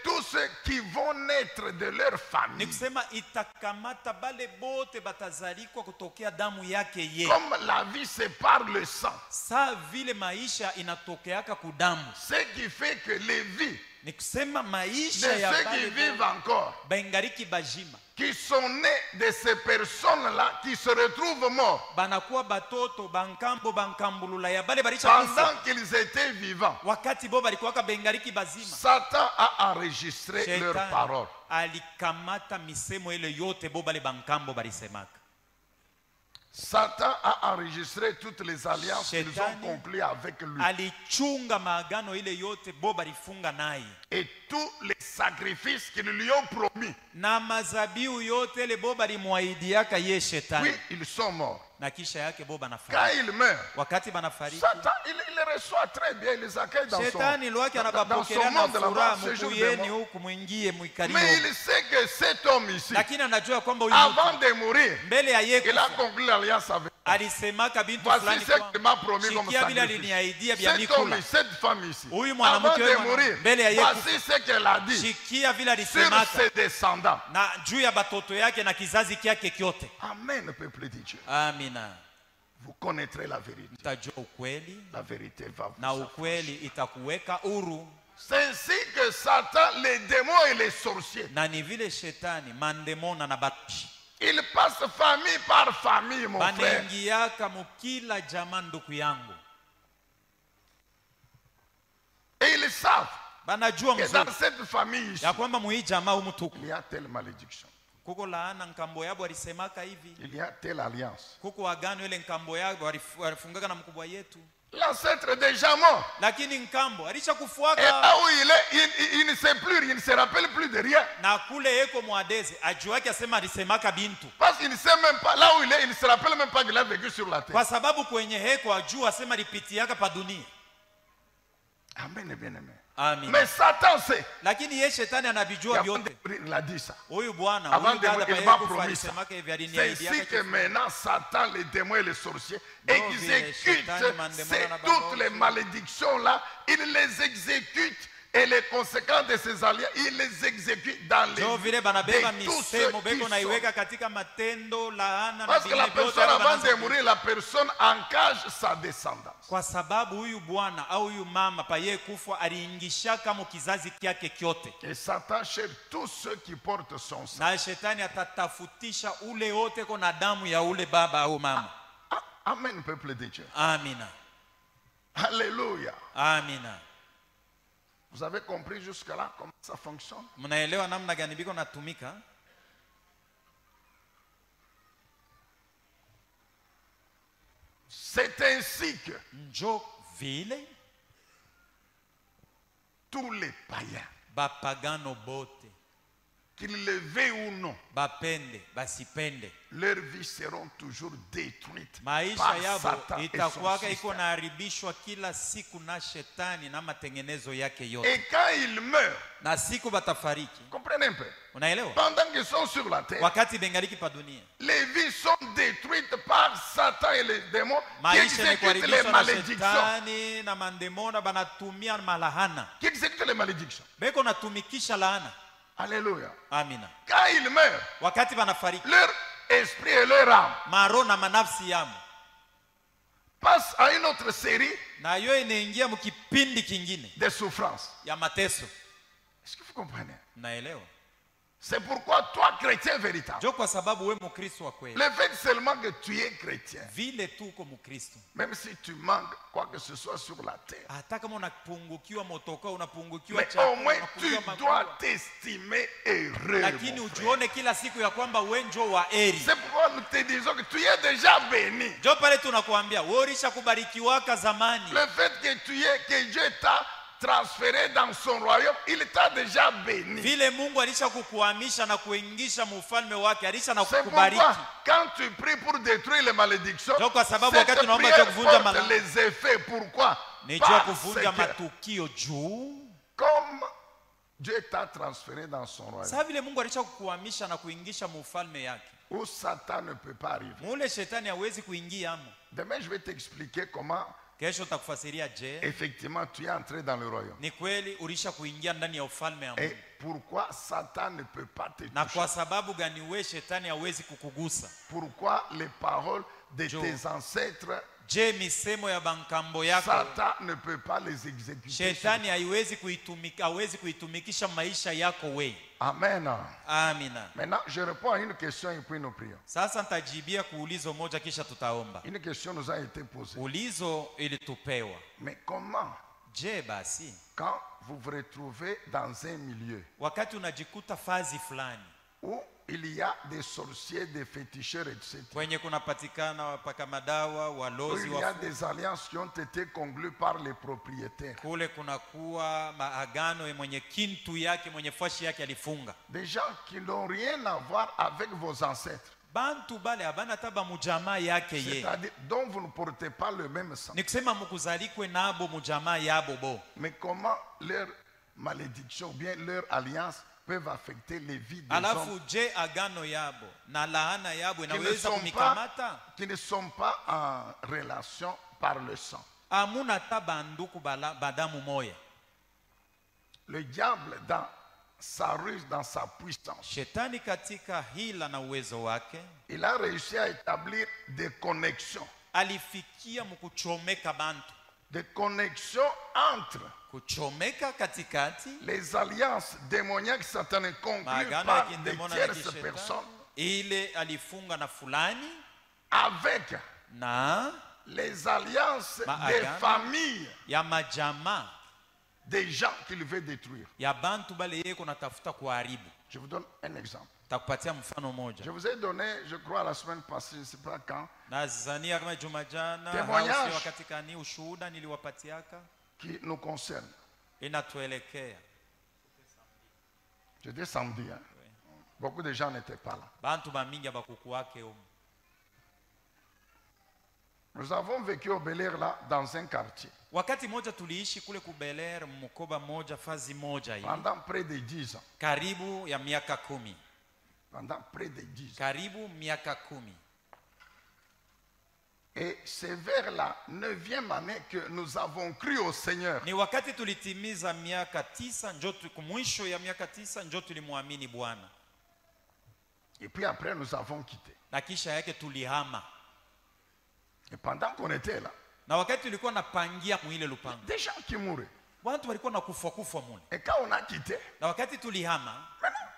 tous ceux qui vont naître de leur Ni famille. kusema itakamata bale bote batazalikwa kutokea damu yake ye. Comme la vie c'est par le sang. Sa vile maisha inatokeaka kudamu. Ce qui fait que les vies Ni kusema de maisha ya ceux qui bale vivent bote encore, bengariki bajima. qui sont nés de ces personnes-là, qui se retrouvent morts Banakuwa batoto bankambulula ya bale balisha pendant kufa. qu'ils étaient vivants. Wakati bo balikuwaka bengariki bazima. Satan a enregistré leurs Shetani paroles. alikamata misemo ile yote bo bale bankambo balisemaka. Satan a enregistré toutes les alliances qu'ils ont Shetani conclues avec lui. alichunga maagano ile yote bo balifunga naye. Et tous les sacrifices qu'ils lui ont promis, Na mazabiu yote ile bo balimwaidiaka ye shetani. oui, ils sont morts. Na kisha yake bo Quand banafariki. il meurt, Wakati banafariki, Satan, il les reçoit très bien, il les accueille dans shetani lwake son anabapokelea na monde là-bas, furaha, ce jour de mukuyeni mort. huku mwingie mwikaribu. Mais il sait que cet homme ici, Lakini anajua kwamba huyu avant mtu de mourir, mbele ya ye il a kufa, conclu l'alliance avec moi. alisemaka bintu Voici fulani ce qu'il m'a promis comme shikia vile sacrifice. aliniaidia vya Cet homme, mikula. cette femme ici, Huyu avant mwanamke de wewe mourir, mbele ya ye voici ce qu'elle a dit shikia vile sur alisemaka ses descendants. na juu ya batoto yake na kizazi kyake kyote. Amen, peuple de Dieu. Amina. Vous connaîtrez la vérité. Mtajua ukweli La vérité va vous na affranchir. ukweli itakuweka huru. C'est ainsi que Satan, les démons et les sorciers, Na ni vile shetani mandemona na batushi ils passent famille par famille, mon frère. banaingiaka mukila jamaa, ndugu yangu, Et ils savent banajua que mzuri dans cette famille ici, ya kwamba muhii jamaa umutuku il y a telle malédiction, kuko laana. Nkambo yabo alisemaka hivi, il y a telle alliance. kuko agano ile nkambo yabo walifungaka na mkubwa yetu, L'ancêtre est déjà mort. lakini nkambo Et alishakufuaka là où il est, il ne sait plus, il ne se rappelle plus de rien. na kule yeko mwadeze ajuake asema alisemaka bintu, Parce qu'il ne sait même pas, là où il est, il ne se rappelle même pas qu'il a vécu sur la terre. kwa sababu kwenye heko ajua asema lipitiaka pa dunia. Amen, bien-aimé. Amen. Mais Satan sait. Lakini ye shetani anavijua Avant de vyote. mourir, il a dit ça. Huyu bwana Avant huyu de dada mourir, pa il m'a yeko promis ça. alisemaka hivi, C'est aliniaidiaka ainsi que kifo. maintenant Satan, les démons et les sorciers vile exécutent shetani, mandemona na toutes barozi. les malédictions là. Ils les exécutent et les conséquences de ces alliances, ils les exécutent dans les Ndio vies vile banabeba de tous misemo ceux qui beko sont. naiweka katika matendo, laana na Parce que la vingine vyote personne hapo avant de banaanza mourir, la personne engage sa descendance. kwa sababu huyu bwana au huyu mama paye kufa aliingishaka mu kizazi kyake kyote, Et Satan cherche tous ceux qui portent son sang. na shetani atatafutisha ule wote kona damu ya ule baba au mama. Ah, amen, peuple de Dieu. Amina, Alléluia. amina. Vous avez compris jusque-là comment ça fonctionne? Mnaelewa namna gani biko natumika? C'est ainsi que Njo vile tous les païens, bapagano bote, qu'ils le veuillent ou non, bapende basipende, leurs vies seront toujours détruites maisha par yabo Satan et son itakuwaka iko système. naharibishwa kila siku na shetani na matengenezo yake yote. Et quand ils meurent, Na siku batafariki, comprenez un peu, unaelewa, pendant qu'ils sont sur la terre, wakati bengaliki pa dunia, les vies sont détruites par Satan et les démons qui maisha exécutent les imekuharibishwa na malédictions. shetani na mandemona, banatumia malahana, Qui exécutent les malédictions. beko natumikisha laana. Alléluia. Amina. Quand ils meurent, Wakati banafariki, leur esprit et leur âme maro na manafsi yamo passent à une autre série na yo inaingia mkipindi kingine de souffrances. ya mateso. Est-ce que vous comprenez? Naelewa. C'est pourquoi toi, chrétien véritable, Jo kwa sababu we mukristo wa kweli, le fait seulement que tu es chrétien, vile tu uko mukristo, même si tu manques quoi que ce soit sur la terre, hata kama unapungukiwa motoka, unapungukiwa mais au chakula, moins tu unapungukiwa dois makubwa, t'estimer heureux. lakini Mon frère. ujione kila siku ya kwamba we njo wa eri. C'est pourquoi nous te disons que tu es déjà béni. Jo pale tunakuambia wewe ulisha kubarikiwaka zamani. Le fait que Dieu t'a transféré dans son royaume, il t'a déjà béni. Vile Mungu alisha kukuhamisha na kuingisha mufalme wake, alisha na C'est kukubariki. pourquoi, quand tu pries pour détruire les malédictions, Ndio kwa sababu cette wakati unaomba prière kuvunja porte mala- les effets. Pourquoi? Ni juu ya Parce kuvunja que matukio juu. comme Dieu t'a transféré dans son royaume, Sasa vile Mungu alisha kukuhamisha na kuingisha mufalme yake, où Satan ne peut pas arriver. mule shetani hawezi kuingia amo. Demain, je vais t'expliquer comment, Kesho takufasiria je effectivement, tu es entré dans le royaume. ni kweli ulisha kuingia ndani ya ufalme wa Et Mungu. pourquoi Satan ne peut pas te Na toucher. kwa sababu gani we shetani hawezi kukugusa? Pourquoi les paroles de Jo. tes ancêtres, Je misemo ya bankambo yako Satan ne peut pas les exécuter. shetani hawezi kuitumikisha maisha yako we. Amen. Amina. Maintenant, je réponds à une question et puis nous prions. Sasa nitajibia kuulizo moja kisha tutaomba. Une question nous a été posée. Ulizo ilitupewa. Mais comment, Je basi quand vous vous retrouvez dans un milieu wakati unajikuta fazi fulani où il y a des sorciers, des féticheurs, etc., kwenye kunapatikana wapaka madawa, où walozi il y a wa des alliances qui ont été conclues par les propriétaires, kule kunakuwa maagano mwenye kintu yake mwenye fashi yake alifunga. des gens qui n'ont rien à voir avec vos ancêtres, Bantu bale abana taba mujamaa yake ye. c'est-à-dire dont vous ne portez pas le même sang. Ni kusema mukuzalikwe nabo mujamaa yabo bo. Mais comment leur malédiction ou bien leur alliance peuvent affecter les vies des Alafu hommes je agano yabo na laana yabo qui ne, inaweza sont kumikamata? pas, qui ne sont pas en relation par le sang. Amuna taba nduku badamu moya. Le diable, dans sa ruse, dans sa puissance, Shetani katika hila na uwezo wake il a réussi à établir des connexions. alifikia mkuchomeka bantu, Des connexions entre kuchomeka katikati les alliances démoniaques sataniques conclues maagano ya par des kindemona na tierces kishetani personnes ile alifunga na fulani avec na les alliances Maagano. des familles ya majamaa des gens qu'il veut détruire. ya bantu bale yeye kunatafuta kuharibu. Je vous donne un exemple. Takupatia mfano moja. Je vous ai donné, je crois, la semaine passée, je ne sais pas quand, Nazania kama juma jana Témoignage. au sio wakati kani ushuhuda niliwapatiaka qui nous concerne. inatuelekea. J'étais samedi. Hein. Beaucoup de gens n'étaient pas là. Bantu bamingi abakukuwake umu. Nous avons vécu au Bel Air là, dans un quartier, Wakati moja tuliishi kule kubeler mkoba moja fazi moja hivi. pendant près de 10 ans. Karibu ya miaka 10. Pendant près de 10 ans. Karibu miaka 10. Et c'est vers la 9e année que nous avons cru au Seigneur. Ni wakati tulitimiza miaka 9 njo kumwisho ya miaka 9 njo tulimwamini Bwana. Et puis après, nous avons quitté. Na kisha yake tulihama. Et pendant qu'on était là, Na wakati tulikuwa napangia mwile lupango, des gens qui mouraient. watu walikuwa na kufa mule. Et quand on a quitté, Na wakati tulihama, maintenant,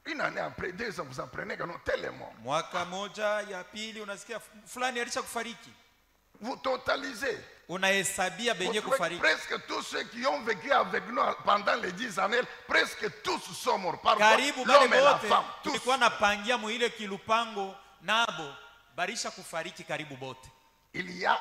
une année après, 2 ans, vous apprenez que non, tel est mort. mwaka moja ya pili unasikia fulani alisha kufariki. Vous totalisez. Unahesabia Vous benye trouvez kufariki. presque tous ceux qui ont vécu avec nous pendant les 10 années, presque tous sont morts. Parfois, Karibu bale l'homme et la bote femme, tous. tulikuwa napangia mwile kilupango nabo barisha kufariki karibu bote. Il y a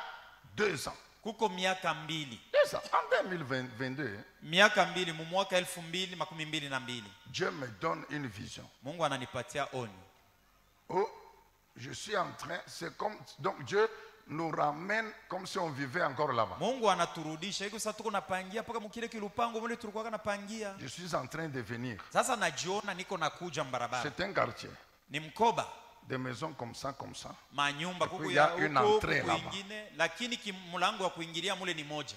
2 ans. Kuko miaka 2. 2 ans. En 2022, hein, Miaka 2 mu mwaka 2022. Dieu me donne une vision. Mungu ananipatia oni. Oh, je suis en train, c'est comme, donc Dieu nous ramène comme si on vivait encore là-bas. Mungu anaturudisha iko sasa tuko napangia paka mkile kilupango mule tulikuwa napangia. Je suis en train de venir. Sasa najiona niko nakuja mbarabara. C'est un quartier, Ni mkoba. des maisons comme ça, Manyumba kuku il y a ya une huko entrée là-bas. kwingine lakini mlango wa kuingilia mule ni moja.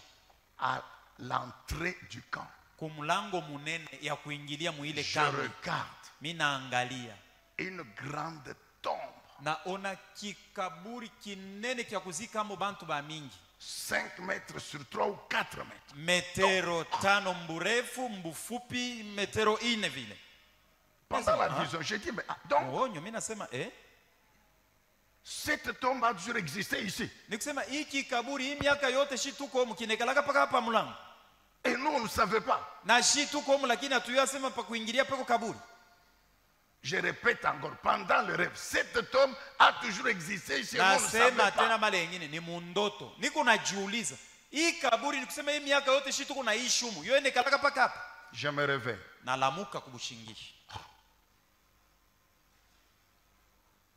à l'entrée du camp. Kumlango munene ya kuingilia muile Je kambi. regarde Mimi naangalia. une grande tombe, Naona kikaburi kinene kya kuzika mo bantu ba mingi. 5 mètres sur 3 ou 4 mètres. Metero 5 mburefu, mbufupi, metero 4 vile. Pendant la vision, j'ai dit, mais donc, Onyo mimi nasema cette tombe a toujours existé ici. nikusema hiki kaburi hii miaka yote shi tuko mkinekalaka paka hapa mlango. Et nous, on ne savait pas. Na shi tuko lakini hatuyasema pa kuingilia pako kaburi. Je répète encore, pendant le rêve, cette tombe a toujours existé ici. Et nous, on ne Nasema savait tena pas. mara nyingine ni mundoto. Niko najiuliza. Hii kaburi nikusema hii miaka yote shi tuko naishi humu. Yo nekalaka paka hapa. Je me réveille. Nalamuka kubushingisha.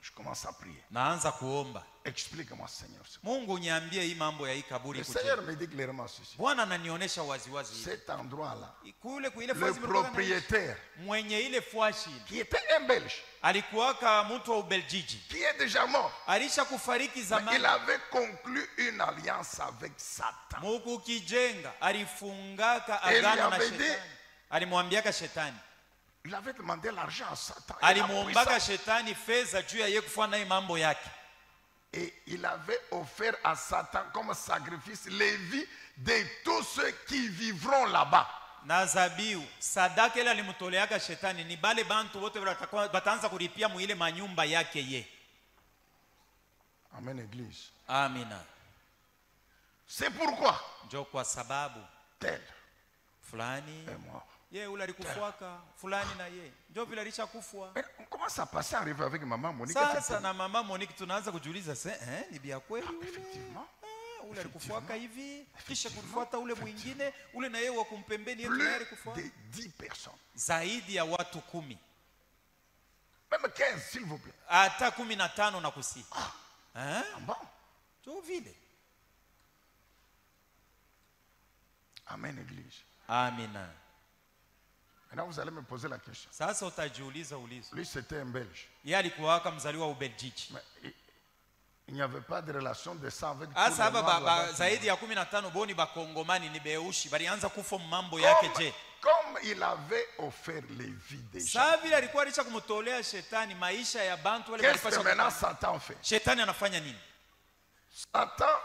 Je commence à prier. Naanza kuomba. explique-moi, Seigneur. Mungu niambie hii mambo ya hii kaburi Le kujenga. Seigneur me dit clairement ceci. Bwana ananionyesha waziwazi hivi. Cet endroit-là, Kule kuile le fasi mlikuwa propriétaire, mwenye ile fwashi qui était un Belge, alikuwaka mtu wa Ubeljiji. qui est déjà mort, Alisha kufariki mais zamani. il avait conclu une alliance avec Satan. Mungu kijenga alifungaka Et il agano na avait dit- shetani. Alimwambiaka shetani. Il avait demandé l'argent à Satan. Et, la Alimuombaka puissance. shetani fedha juu ya yeye kufanya naye mambo yake. Et il avait offert à Satan comme sacrifice les vies de tous ceux qui vivront là-bas. Na zabiu sadaka ile alimtoleaka shetani ni bale bantu wote bataanza kulipia muile manyumba yake ye. Amen, Église. Amina. C'est pourquoi Njo kwa sababu tel fulani est mort. ye ule alikufuaka fulani na ye njo vile alishakufwa. Mais on commence à passer en revue avec maman Monique. Sasa na mama Monique tunaanza kujiuliza ni bia kweli ule? Effectivement. Ule alikufuaka hivi kisha kufuata ule mwingine ule na yeye wa kumpembeni yetu tayari Plus kufuata de 10 personnes. zaidi ya watu 10 Même 15, s'il vous plaît. hata 15 na kusi Ah bon? njo vile. Amen, Église. Amina. Maintenant, vous allez me poser la question. Sasa utajiuliza ulizo. Lui, c'était un Belge. Yeye alikuwaka mzaliwa wa Ubeljiji. Mais il n'y avait pas de relation de sang avec tous Asa les Noirs hapa là-bas. zaidi ya 15 boni bakongomani ni beushi balianza kufa mambo yake je. Comme il avait offert les vies des gens. Sasa vile alikuwa alisha kumtolea shetani maisha ya bantu wale Qu'est-ce que walipaswa maintenant kufanya. Satan fait? Shetani anafanya nini? Satan,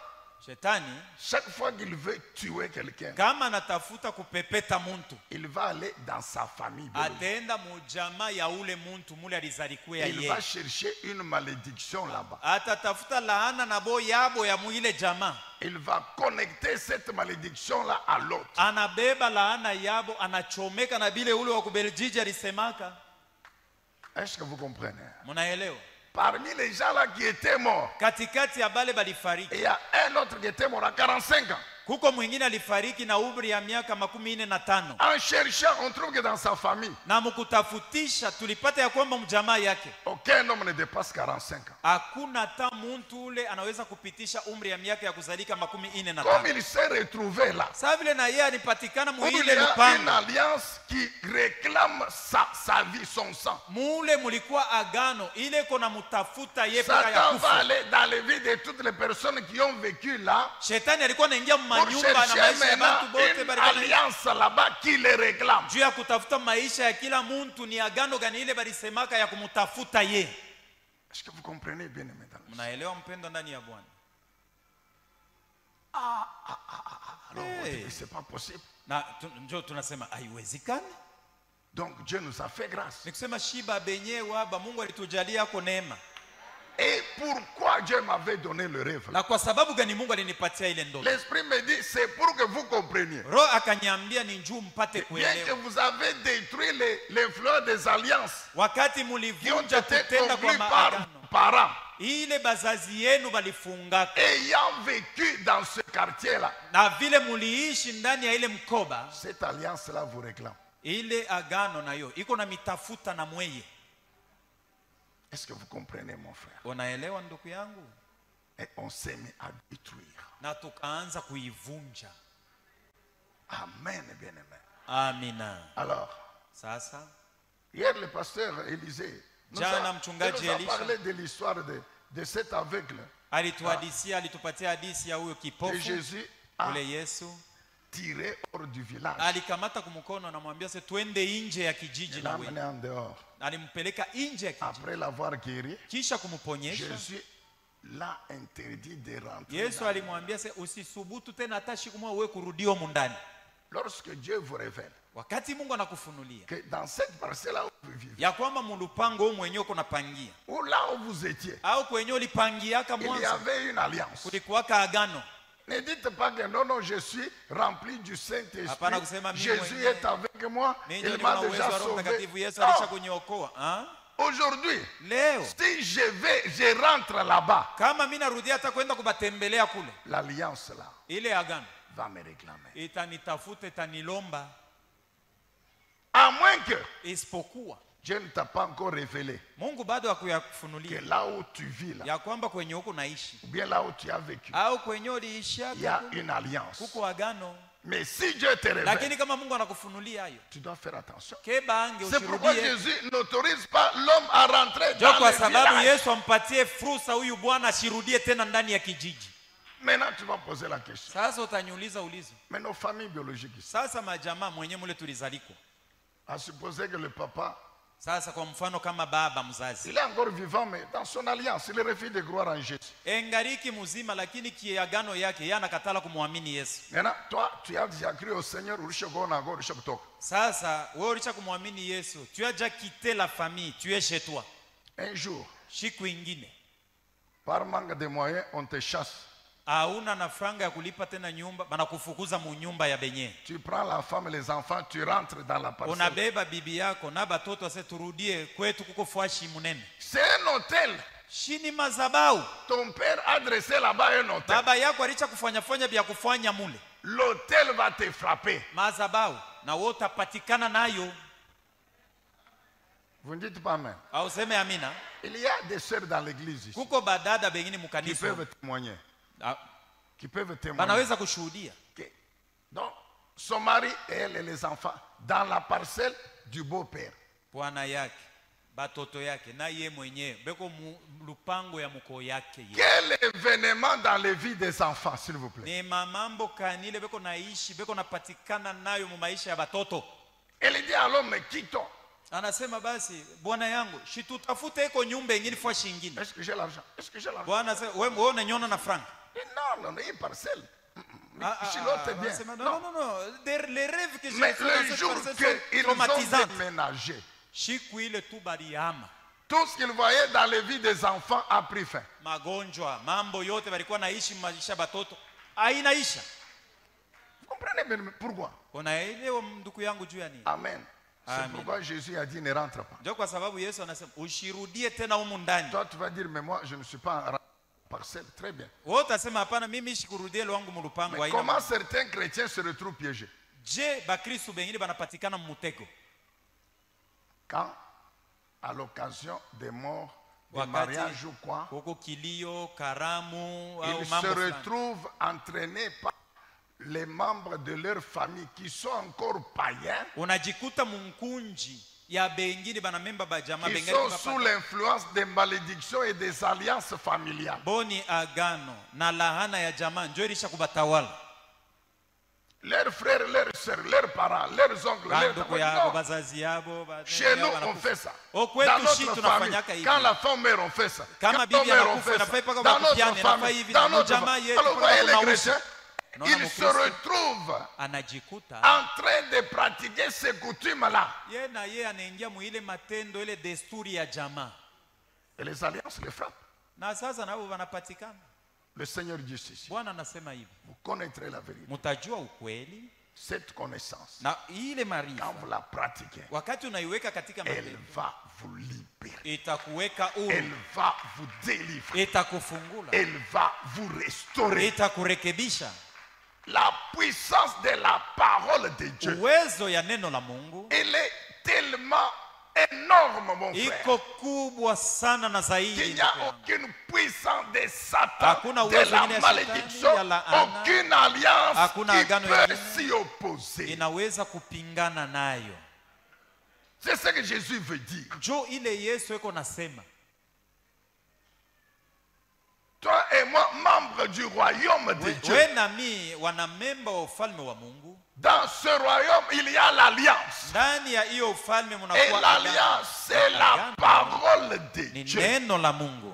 Shetani chaque fois qu'il veut tuer quelqu'un, kama anatafuta kupepeta muntu il va aller dans sa famille biologique. ataenda mujama ya ule muntu mule alizalikuwa Il yeye. va chercher une malédiction là-bas. Atatafuta laana na bo yabo ya muile jamaa. Il va connecter cette malédiction-là à l'autre. Anabeba laana yabo anachomeka na bile ule wa Kubeljiji alisemaka. Est-ce que vous comprenez? Munaelewa? Parmi les gens là qui étaient morts, Katikati ya bale balifariki il y a un autre qui était mort à 45 ans. kuko mwingine alifariki na umri ya miaka 45. En cherchant, on trouve que dans sa famille, Na mkutafutisha tulipata ya kwamba mjamaa yake aucun homme ne dépasse 45 ans. hakuna hata muntu ule anaweza kupitisha umri ya miaka ya kuzalika 45. Comme il s'est retrouvé là, Sasa vile na yeye anipatikana où il y muile a une lupango alliance qui réclame sa vie, son sang. mule mulikuwa agano ile iko na mutafuta yeye paka ya Satan va kufa. aller dans les vies de toutes les personnes qui ont vécu là Shetani alikuwa anaingia pour manyumba na chercher maisha ya maintenant bantu bote une balikuwa na alliance là-bas qui les réclame. juu ya kutafuta maisha ya kila muntu. Ni agano gani ile balisemaka ya kumutafuta ye? Est-ce que vous comprenez bien, mesdames? Mnaelewa mpendo ndani ya Bwana? Alors, Hey. on dit que c'est pas possible. Na njo tunasema haiwezekani. Donc Dieu nous a fait grâce. Ni kusema shiba benye waba Mungu alitujalia yako neema. Et pourquoi Dieu m'avait donné le rêve? Na kwa sababu gani Mungu alinipatia ile ndoto? L'Esprit me dit, c'est pour que vous compreniez. Roho akaniambia ni njoo mpate Bien que kuelewa. vous avez détruit l'influence des alliances Wakati qui ont mulivunja été kutenda kwa conclues par maagano, parents, ile bazazi yenu balifungaka ayant vécu dans ce quartier-là, na vile muliishi ndani ya ile mkoba, cette alliance-là vous réclame. ile agano nayo iko na mitafuta na mweye. Est-ce que vous comprenez, mon frère? Unaelewa ndugu yangu? Et on s'est mis à détruire. Na tukaanza kuivunja. Amen, bien-aimé. Amina. Alors, Sasa hier, le pasteur Élisée nous Jana a mchungaji Elisha parlé de l'histoire de cet aveugle alituhadisia, alitupatia hadisi ya huyo que kipofu. Jésus a Ule Yesu tiré hors du village. alikamata kumkono, anamwambia se twende nje ya kijiji Il na l'a wewe. amené en dehors. Alimpeleka nje ya kijiji, Après l'avoir guéri, kisha kumponyesha. Jésus l'a interdit de rentrer. Yesu dans- alimwambia se usisubutu tena hata siku moja wewe kurudio mundani. Lorsque Dieu vous révèle Wakati Mungu anakufunulia que dans cette parcelle-là où vous vivez, ya kwamba mulupango wewe mwenyewe uko napangia ou là où vous étiez, au kwenye ulipangiaka il y mwanzo avait une alliance. kulikuwaka agano. Ne dites pas que non, non, je suis rempli du Hapana kusema Saint-Esprit. mimi Jésus mwenyewe. est avec moi. Mimi Il niko m'a na uwezo déjà wa Roho sauvé. Mtakatifu, Yesu Non, alisha kuniokoa. aujourd'hui, Leo si je rentre là-bas, kama mimi narudia hata kwenda kubatembelea kule, l'alliance là ile agano va me réclamer. itanitafuta, itanilomba, À moins que isipokuwa Dieu ne t'a pas encore révélé Mungu bado que hakuyakufunulia là où tu vis, là, ya kwamba kwenye huku naishi ou bien là où tu as vécu, au kwenye uliishia il y a une alliance. kuko agano. Mais si Dieu te révèle, Lakini kama Mungu anakufunulia hayo, tu dois faire attention. kebange C'est pourquoi ushirudie. Jésus n'autorise pas l'homme à rentrer Jo dans kwa le sababu village. Yesu ampatie fursa huyu bwana asirudie tena ndani ya kijiji. Maintenant, tu vas poser la question. Sasa utaniuliza ulizo. Mais nos familles biologiques ici, Sasa majamaa mwenye mule tulizalikwa. à supposer que le papa, Sasa kwa mfano kama baba mzazi. il est encore vivant, mais dans son alliance, il refuse de croire en Jésus. Engariki mzima lakini kiagano yake yeye anakatala kumwamini Yesu. Maintenant, toi, tu as déjà crié au Seigneur, ulishakuona ngo, ulishakutoka. Sasa wewe ulicha kumwamini Yesu, tu as déjà quitté la famille, tu es chez toi. Un jour, Siku ingine par manque de moyens, on te chasse. hauna na franga ya kulipa tena nyumba, banakufukuza mu nyumba ya benye. Tu prends la femme et les enfants, tu rentres dans la parcelle. Unabeba bibi yako na batoto ase turudie kwetu kuko fwashi munene. C'est un hôtel. Shini mazabau. Ton père a dressé là-bas un hôtel. Baba yako alicha kufanya bya kufanya mule. L'hôtel va te frapper. Mazabau na wewe utapatikana nayo. Vous ne dites pas amen. Au seme amina. Il y a des sœurs dans l'église ici Kuko badada bengine qui mukanisa. peuvent témoigner. Ah, Qui peuvent témoigner. banaweza kushuhudia. Ok. Donc, son mari et elle et les enfants dans la parcelle du beau-père. Bwana yake, batoto yake na ye mwenyewe beko lupango ya mko yake ye. Quel événement dans les vies des enfants, s'il vous plaît. Ni mamambo kanile beko naishi beko napatikana nayo mu maisha ya batoto. Elle dit à l'homme, quittons. Anasema basi bwana yangu shitutafute iko nyumba ingine fwa shingine. Est-ce que j'ai l'argent? Est-ce que j'ai l'argent? Bwana sasa wewe unanyona na frank. Non, non, une parcelle. Mais Ah, si l'autre est bien. anasema, non, non, non, les rêves que Mais j'ai fait dans le cette jour parcelle qu'ils sont ont traumatisantes. déménagé, Siku ile tu baliama. tout ce qu'ils voyaient dans les vies des enfants a pris fin. Magonjwa, mambo yote balikuwa naishi maisha batoto. Hainaisha. Vous comprenez bien pourquoi? Unaelewa ndugu yangu juu ya nini? Amen. C'est Amen. pourquoi Jésus a dit ne rentre pas. Ndio kwa sababu Yesu anasema ushirudie tena humu ndani. Toi, tu vas dire, mais moi, je ne suis pas en parcelle. Très bien. Wewe utasema hapana mimi shikurudie lwangu mu lupango Mais haina. comment certains chrétiens se retrouvent piégés? Je bakristo bengine banapatikana mutego. Quand, à l'occasion des morts, des Wakati mariages ou quoi, Koko kilio, karamu au ils se mambo fulani. retrouvent entraînés par les membres de leur famille qui sont encore païens, Unajikuta munkunji ya bengine banamemba ba jamaa qui bengine sont bapa- sous l'influence des malédictions et des alliances familiales. boni agano na lahana ya jamaa njo ilisha kubatawala. Leurs frères, leurs sœurs, leurs parents, leurs oncles, leurs Banduku yabo, non. bazazi yabo, Chez nous, yabo on wanakufa. fait ça. O Dans kwetu shi notre famille, tunafanyaka hivi. quand la femme meurt, on fait ça. Kama Quand bibi on meurt, on anakufa, fait ça. inafaa ipaka Dans notre wakupiane, inafaa famille, hivi, dans na notre jamaa famille. yetu, Alors, vous kuna voyez les unausha. chrétiens, Non, ils non, se Mkristo. retrouvent Anajikuta en train de pratiquer ces coutumes-là. ye na ye anaingia muile matendo ile desturi ya jamaa, Et les alliances les frappent. na sasa nabo wanapatikana. Le Seigneur dit ceci. Bwana anasema hivi, Vous connaîtrez la vérité. mtajua ukweli Cette connaissance, na ile quand maarifa vous la pratiquez, wakati unaiweka katika elle matendo va vous libérer. itakuweka Elle huru, va vous délivrer. itakufungula, Elle va vous restaurer. itakurekebisha. La puissance de la parole de Dieu, Uwezo ya neno la Mungu elle est tellement énorme, mon frère, iko kubwa sana na qu'il zaidi. n'y a ndugu yangu. aucune puissance de Satan, Hakuna de uwezo la ingine ya malédiction, shetani, ya laana. aucune alliance Hakuna qui agano peut ingine. s'y opposer. Inaweza kupingana nayo. C'est ce que Jésus veut dire. Jo ile Yesu eko nasema, Toi et moi, membres du royaume de Dieu, we na mi wanamemba wa ufalme wa Mungu. dans ce royaume, il y a l'alliance. Ndani ya hiyo ufalme Et munakuwa l'alliance, c'est la agano. parole de Ni Dieu. neno la Mungu.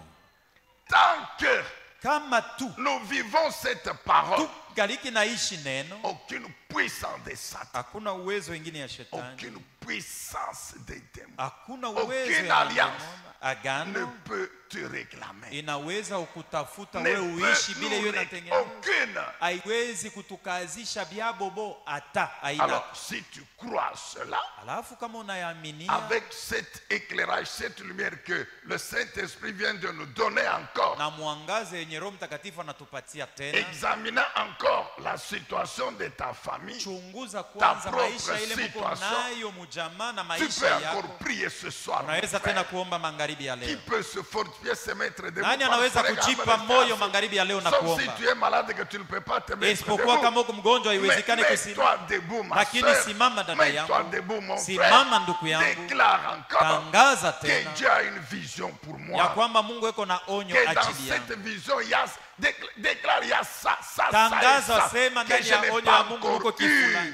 Tant que Kama tu nous vivons cette parole, galiki naishi neno, aucune puissance de Satan, hakuna uwezo wengine ya shetani, aucune puissance des démons hakuna aucune uwezo ya alliance mademoni. Agano ne peut te réclamer. inaweza ukutafuta Ne wewe uishi peut bila nous hiyo réclamer. inatengeneza, Aucune. haiwezi kutukazisha byabobo hata aina. Alors, si tu crois cela, Alafu kama unayaaminia avec cet éclairage, cette lumière que le Saint-Esprit vient de nous donner encore, na mwangaze yenye Roho Mtakatifu anatupatia tena, examinant encore la situation de ta famille, famille, chunguza kwanza propre maisha ile mko situation. nayo mujama na Tu maisha peux yako. encore prier ce soir. mon Unaweza tena frère. kuomba magharibi ya Qui leo. peut se fortifier, se mettre debout? Nani parce anaweza que regarde, kujipa reste moyo assis. magharibi ya leo na Sauf si kuomba? tu es malade que tu ne peux pas te mettre Isipokuwa debout. kama uko mgonjwa haiwezekani Mais kusimama. mets-toi debout, ma Lakini soeur. simama dada Mets-toi yangu. debout, mon Simama frère. ndugu yangu. Déclare encore Tangaza que tena Dieu a une vision pour ya moi. kwamba Mungu eko na onyo Que dans ajili cette yangu. vision, il y a, déclare, il y a ça, ça, Tangaza ça et ça, sema que ndani je ya n'ai onyo pas ya Mungu encore huko kifulani. eu.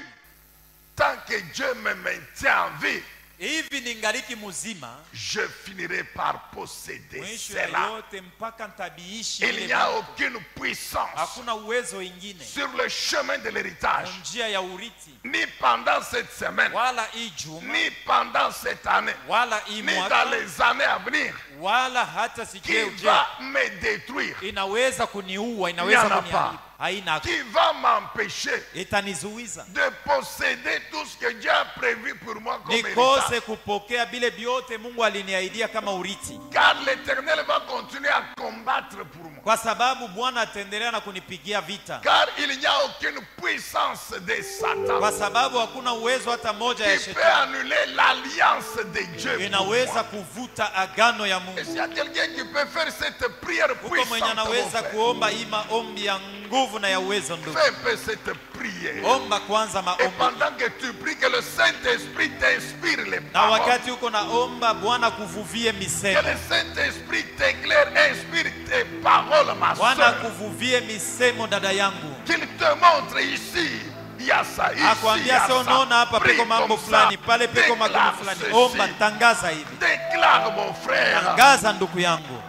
Tant que Dieu me maintient en vie, Hivi ningaliki muzima, je finirai par posséder mwisho ya cela. yote mpaka ntabiishi Il ile n'y a mambo. aucune puissance Hakuna uwezo ingine sur le chemin de l'héritage, njia ya urithi, ni pendant cette semaine, wala hii juma, ni pendant cette année, wala hii ni dans mwaka, les années à venir, wala hata qui siku uje va me détruire, inaweza kuniua, inaweza Yana kuniharibu. Haina, qui va m'empêcher itanizuiza de posséder tout ce que Dieu a prévu pour moi comme nikose héritage. kupokea bile vyote Mungu aliniahidia kama urithi, Car l'Éternel va continuer à combattre pour moi. kwa sababu Bwana ataendelea na kunipigia vita, Car il n'y a aucune puissance de Satan kwa sababu hakuna uwezo hata moja ya qui peut shetani annuler l'alliance de Dieu pour inaweza moi. kuvuta agano ya Et Mungu. s'il y a quelqu'un qui peut faire cette prière Huko mwenye puissante, mon anaweza frère, kuomba hii maombi ya nguvu na ya uwezo, ndugu, fais un peu cette prière. omba kwanza Et maombi. pendant que tu pries, que le Saint-Esprit t'inspire les Na paroles. wakati uko naomba, Bwana kuvuvie Que misemo, le Saint-Esprit t'éclaire, inspire tes paroles, ma Bwana soeur. kuvuvie misemo, dada yangu, Qu'il te montre ici, il y a ça, ici, il y akwambia a sio unaona ça. hapa Prie peko mambo comme ça. fulani, pale peko Déclare magumu fulani. ceci. Omba, tangaza hivi, Déclare, mon frère. tangaza ndugu yangu,